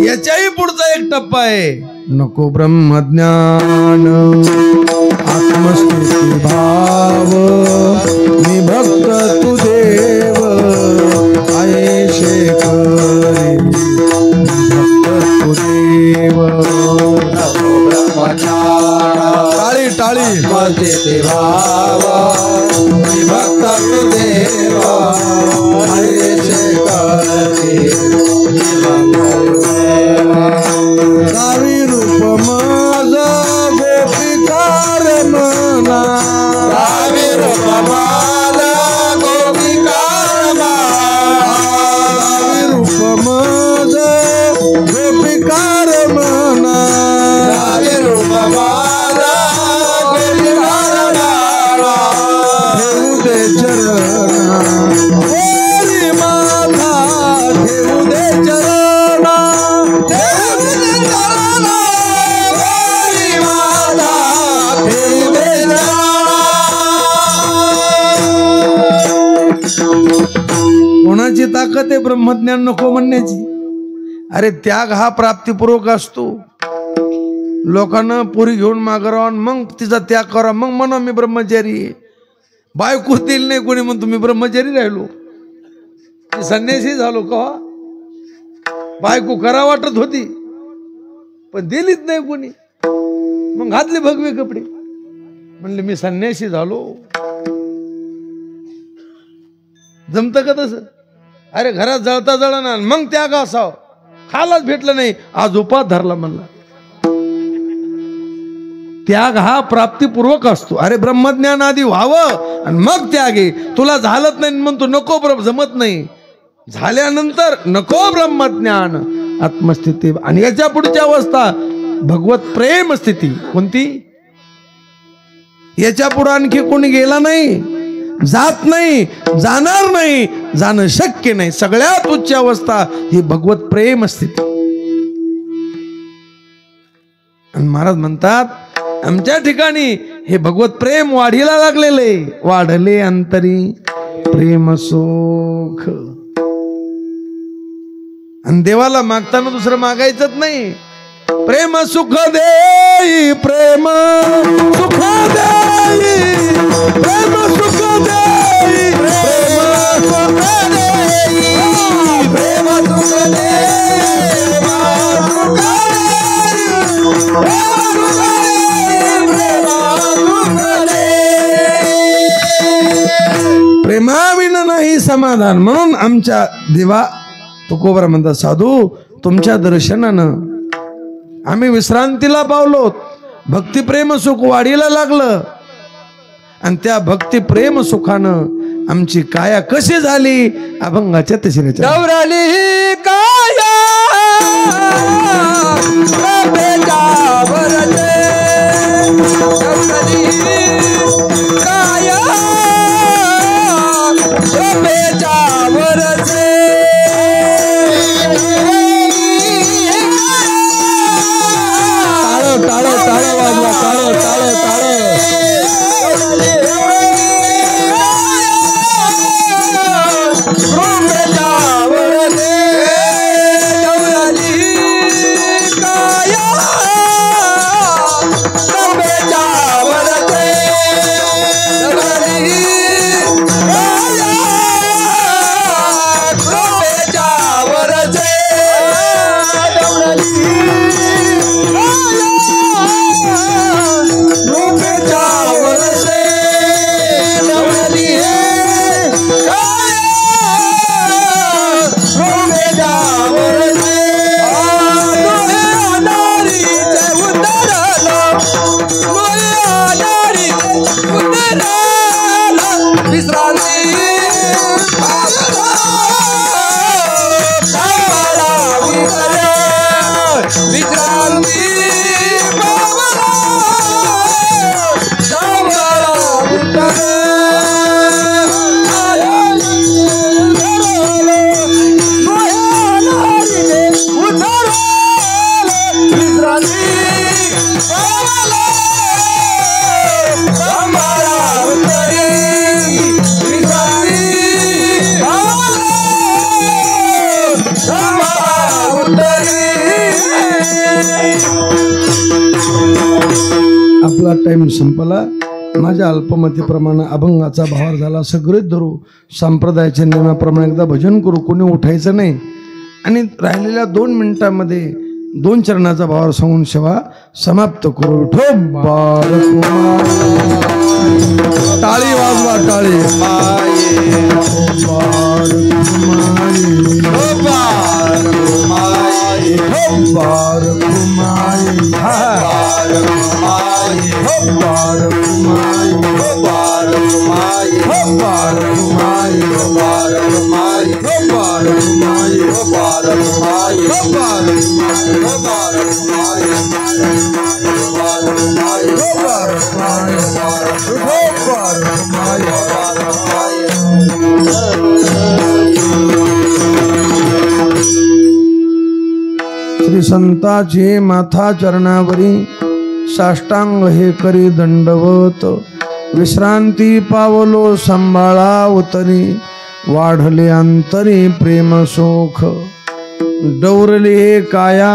याच्याही पुढचा एक टप्पा आहे. नको ब्रह्मज्ञान आत्मस्थिती भाव मी भक्त तू देव आयेशे करी भक्त तू देव. टाळी टाळी मस्ती भाव मी भक्त तू देव आयेशे करी गावी रूप माझ गोपिकार मना. गावी रूप माझ गोपिकार मना. गावी रूप माझ गोपिकार मना. गावी रूप माझ गोपिकार मना. ठेवू दे चरणा ओरी माथा ठेवू दे चरणा. कोणाची ताकद आहे ब्रह्मज्ञान नको म्हणण्याची? अरे त्याग हा प्राप्तिपूर्वक असतो. लोकांना पुरी घेऊन मागरावं मग तिचा त्याग करा, मग म्हणा मी ब्रह्मचारी आहे. बायको दिली नाही कोणी म्हणून तुम्ही ब्रह्मचारी राहिलो, मी संन्यासी झालो का? बायको करा वाटत होती पण दिलीच नाही कोणी, मग घातले भगवे कपडे म्हणले मी संन्यासी झालो. जमतं का तसं? अरे घरात जळता जळना मग त्याग असाव. खालाच भेटलं नाही आज उपास धरला म्हणला. त्याग हा प्राप्तिपूर्वक असतो. अरे ब्रह्मज्ञान आधी व्हावं आणि मग त्याग आहे. तुला झालंच नाही म्हणतो नको जमत नाही, झाल्यानंतर नको ब्रह्मज्ञान आत्मस्थिती. आणि याच्या पुढची अवस्था भगवत प्रेम स्थिती. कोणती? याच्या पुढे आणखी कोणी गेला नाही, जात नाही, जाणार नाही, जाणं शक्य नाही. सगळ्यात उच्च अवस्था ही भगवत प्रेम स्थिती. आणि महाराज म्हणतात आमच्या ठिकाणी हे भगवत प्रेम वाढीला लागलेले. वाढले अंतरी प्रेम सुख. आणि देवाला मागताना दुसरं मागायचंच नाही. प्रेम सुख देई प्रेम सुख देई प्रेम सुख देई प्रेम सुख देई प्रेम सुख देई प्रेमाविना नाही समाधान. म्हणून आमच्या देवा तुकोबरा म्हणतात साधू तुमच्या दर्शनानं आम्ही विश्रांतीला पावलो. भक्तिप्रेम सुख वाढीला लागलं आणि त्या भक्तिप्रेम सुखानं आमची काया कशी झाली अभंगाच्या तिसऱ्याच्या. दौराली काया बेटा वरते. दौराली काया बेटा वरते. टाळो टाळो वाजवा. टाळो टाळो टाळो. आपला टाइम संपला. माझ्या अल्पमतीप्रमाणे अभंगाचा भावार झाला. सगळेच धरू संप्रदायाच्या नियमाप्रमाणे एकदा भजन करू. कोणी उठायचं नाही आणि राहिलेल्या 2 मिनिटांमध्ये 2 चरणाचा भावार सांगून सेवा समाप्त करू. टाळी वाजवा, टाळी. श्री संताचे माथा चरणावरी साष्टांग हे करी दंडवत. विश्रांती पावलो सांभाळा उतरी वाढले अंतरी प्रेम सुख. डवरली हे काया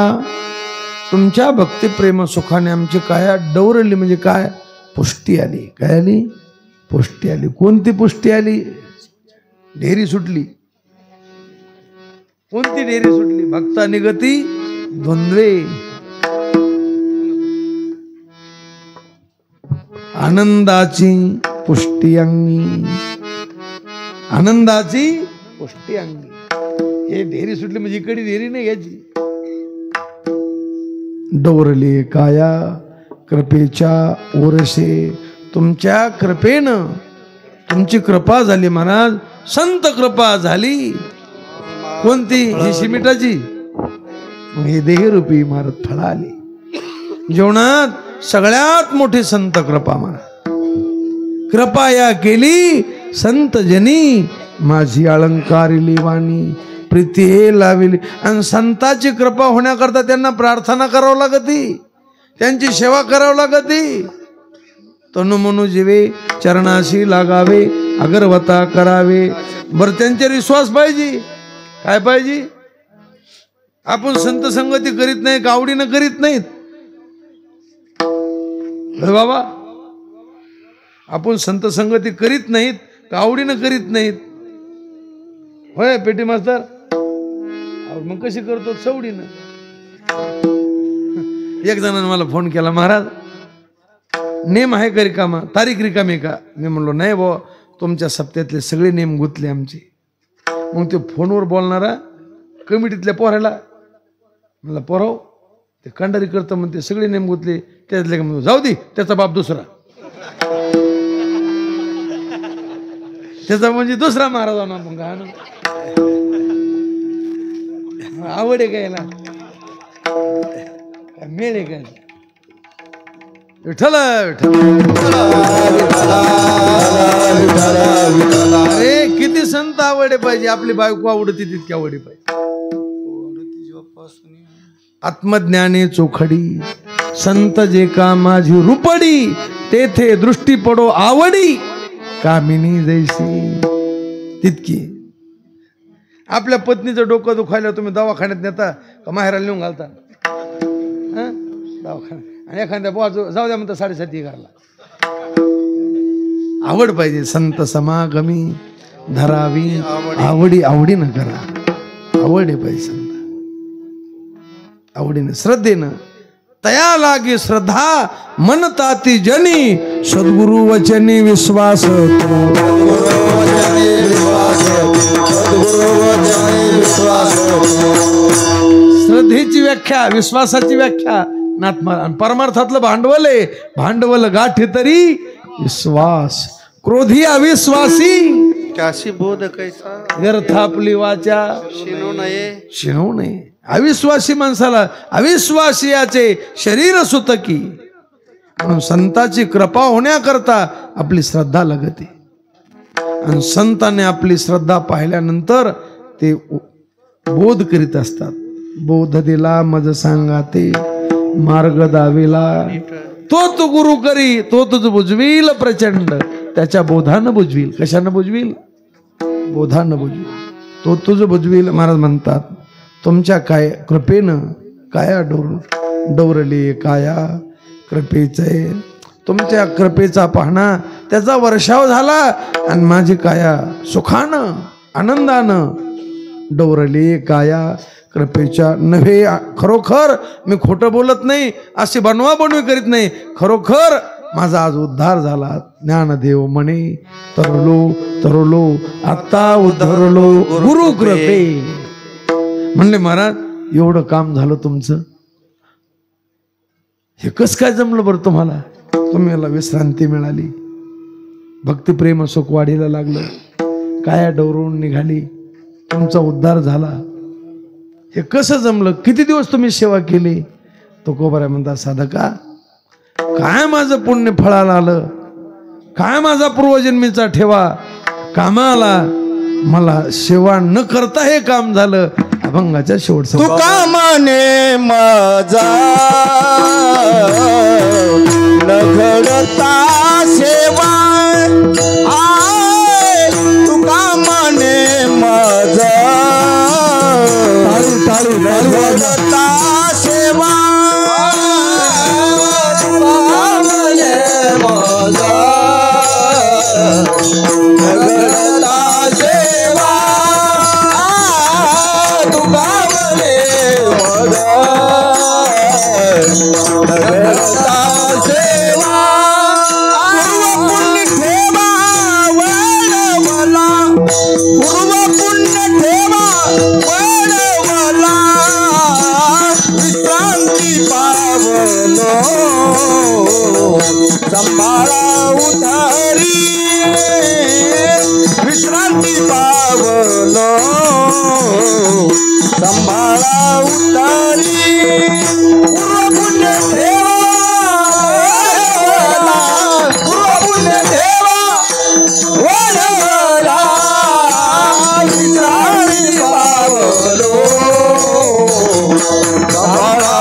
तुमच्या भक्ती प्रेम सुखाने आमची काया डवरली. म्हणजे काय? पुष्टी आली. काय आली? पुष्टी आली. कोणती पुष्टी आली? ढेरी सुटली. कोणती ढेरी सुटली? भक्ता निगती द्वंद्वे. आनंदाची पुष्टी अंगी. आनंदाची पुष्टी अंगी. हे ढेरी सुटली म्हणजे इकडे ढेरी नाही घ्यायची. डोरले काया कृपेच्या ओरसे. तुमच्या कृपेनं तुमची कृपा झाली महाराज. संत कृपा झाली. कोणती? ही शिमिटाची. हे देहरूपी महाराज फळ आली. जीवनात सगळ्यात मोठी संत कृपा महाराज. कृपा या केली संत जनी माझी अलंकारिली वाणी. प्रीती हे लाविली. आणि संताची कृपा होण्याकरता त्यांना प्रार्थना करावं लागती. त्यांची सेवा करावं लागती. तनु मनु जीवे चरणाशी लागावे अगरवता करावे. बरं त्यांच्यावर विश्वास पाहिजे. काय पाहिजे? आपण संत संगती करीत नाही का आवडीनं करीत नाहीत बाबा. आपण संत संगती करीत नाहीत का आवडीनं करीत नाहीत. होय पेटी मास्तर. मग कशी करतो? सवडीनं. एक जणांनी मला फोन केला, महाराज नेम आहे का रिकामा? तारीख रिकामी का? मी म्हणलो नाही भाऊ, तुमच्या सप्त्यातले सगळे नेम गुतले आमचे. मग ते फोनवर बोलणारा कमिटीतल्या पोराला मला पोराव ते कंडारी करतं म्हणते सगळे नेम गुतले. त्यातले का जाऊ दे, त्याचा बाप दुसरा. त्याचा म्हणजे दुसरा महाराज होणार. मग आवड आहे काय ना? मेळ आहे काय? विठ्ठल अरे किती संत आवडे पाहिजे. आपली बायको आवडती तितकी आवडे पाहिजे. आत्मज्ञाने चोखडी संत जे का माझी रुपडी. तेथे दृष्टी पडो आवडी कामिनी जैसी. तितकी आपल्या पत्नीचं डोकं दुखायला तुम्ही दवाखान्यात नेता का माहेराला नेऊन घालता? दवाखान्यात. आणि एखाद्या बुवा जाऊ द्या म्हणता 7:30 घालला. आवड पाहिजे. संत समागमी धरावी आवडी. आवडीनं करा. आवड पाहिजे. संत आवडीनं श्रद्धेनं. तया लागे श्रद्धा मन ताती जनी. सद्गुरु वचनी विश्वास. श्रद्धेची व्याख्या, विश्वासाची व्याख्या नात्मा. परमार्थातलं भांडवल आहे. भांडवल गाठी तरी विश्वास. क्रोधी अविश्वासी काशी बोध कैसा. व्यर्थ आपली वाचा शिनो नये. शिणू नये. अविश्वासी माणसाला अविश्वासियाचे शरीर सुतकी. म्हणून संताची कृपा होण्याकरता आपली श्रद्धा लागते. आणि संताने आपली श्रद्धा पाहिल्यानंतर ते बोध करीत असतात. बोध दिला मज सांगाते मार्ग दाविला. तो गुरु करी तो तुझ बुजवील प्रचंड. त्याच्या बोधानं बुजवील. कशानं बुजवील? बोधानं बुजवील. तो तुझ बुजवील. महाराज म्हणतात तुमच्या काय कृपेनं काया डोरली काया कृपेचे तुमच्या कृपेचा पाहणा त्याचा वर्षाव झाला आणि माझी काया सुखानं आनंदानं डोरली काया कृपेच्या नव्हे. खरोखर मी खोटं बोलत नाही, अशी बनवाबनवी करीत नाही. खरोखर माझा आज उद्धार झाला. ज्ञानदेव म्हणे तरलो तरलो आता उद्धरलो गुरु कृपे. म्हणले महाराज एवढं काम झालं तुमचं, हे कस काय जमलं बरं तुम्हाला? तुम्हाला विश्रांती मिळाली, भक्तिप्रेम सुख वाढीला लागलं, काया डवरून निघाली, तुमचा उद्धार झाला. हे कसं जमलं? किती दिवस तुम्ही सेवा केली? तुकोबरा म्हणता साधका, काय माझं पुण्य फळाला आलं, काय माझा पूर्वजन्मीचा ठेवा कामाला, मला सेवा न करता हे काम झालं. अभंगाच्या शेवटचा तुका म्हणे माझा न घडता सेवा, आय तुका म्हणे माझा न घडता सेवा, तुका म्हणे माझा न घडता सेवा, तुका म्हणे माझा न घडता सेवा. पूर्व पुण्य ठेवा वळवला, पूर्व पुण्य ठेवा वळवला, विश्रांती पावलो सांभाळा उधारी, विश्रांती पावलो सांभाळा उधारी. पूर्व पुण्य ठेवा, पूर्व पुण्य ठेवा वळवला, विश्रांती पावलो सांभाळा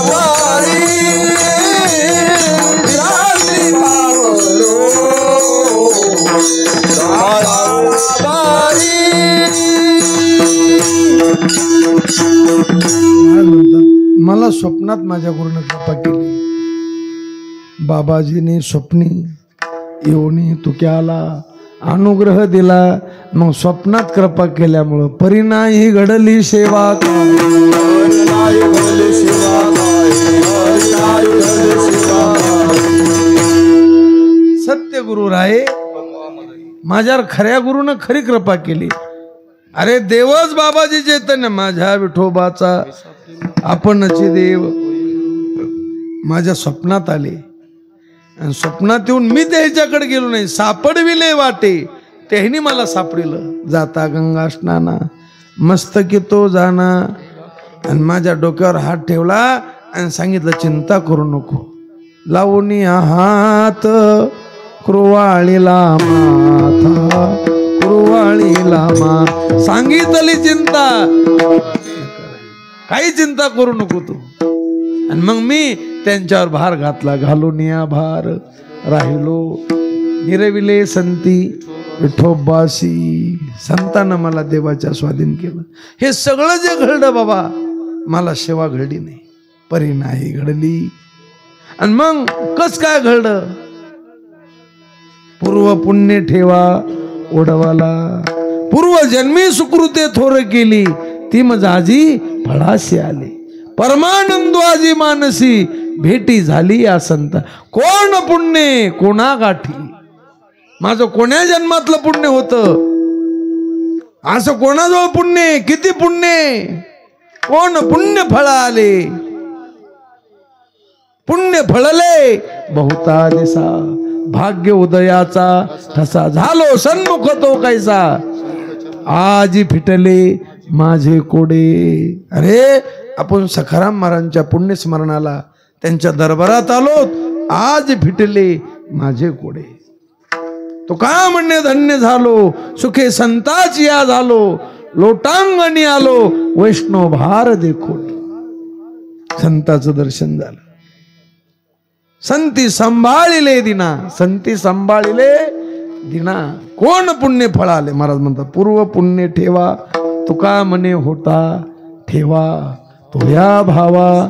उधारी, विश्रांती पावलो सांभाळा उधारी. मला स्वप्नात माझ्या गुरुने कृपा केली. बाबाजीने स्वप्नी येऊनी तुक्याला अनुग्रह दिला. मग स्वप्नात कृपा केल्यामुळं परिणाही घडली सेवा. सत्य गुरु राहे, माझ्यावर खऱ्या गुरुनं खरी कृपा केली. अरे देवच बाबाजी चैतन्य माझ्या विठोबाचा आपणची देव माझ्या स्वप्नात आले. आणि स्वप्नात येऊन मी त्याच्याकडे गेलो नाही, सापडविले वाटे तेही मला सापडिलं. जाता गंगा स्नाना मस्तकी तो जाना. आणि माझ्या डोक्यावर हात ठेवला आणि सांगितलं चिंता करू नको. लावणी हात कुरवाळीला माथा, कुरवाळीला मा. सांगितली चिंता, काही चिंता करू नको तू. आणि मग मी त्यांच्यावर भार घातला. घालून या भार राहिलो निरविले संती विठोबासी. संतानं मला देवाच्या स्वाधीन केलं. हे सगळं जे घडलं बाबा, मला सेवा घडली नाही, परी नाही घडली. आणि मग कस काय घडलं? पूर्व पुण्य ठेवा ओढवाला, पूर्व जन्मी सुकृते थोर केली, ती मजाजी फळाशी आली. परमानंदो आजी मानसी भेटी झाली या संत. कोण पुण्य कोणा गाठी, माझं कोण्या जन्मातलं पुण्य होतं, असं कोणाजवळ पुण्य, किती पुण्य, कोण पुण्य फळ आले. पुण्य फळले बहुता दिसा, भाग्य उदयाचा ठसा. झालो सन्मुख तो कैसा, आजी फिटले माझे कोडे. अरे आपण सखाराम महाराजांच्या पुण्यस्मरणाला त्यांच्या दरबारात आलो. आज फिटले माझे कोडे. तो का म्हणणे धन्य झालो, सुखे संताची या झालो. लोटांगणी आलो वैष्णव भार देखो. संताचं दर्शन झालं. संती सांभाळिले दिना, संती सांभाळिले दिना. कोण पुण्य फळाले? महाराज म्हणतात पूर्व पुण्य ठेवा, तुका मने होता ठेवा. तो या भावा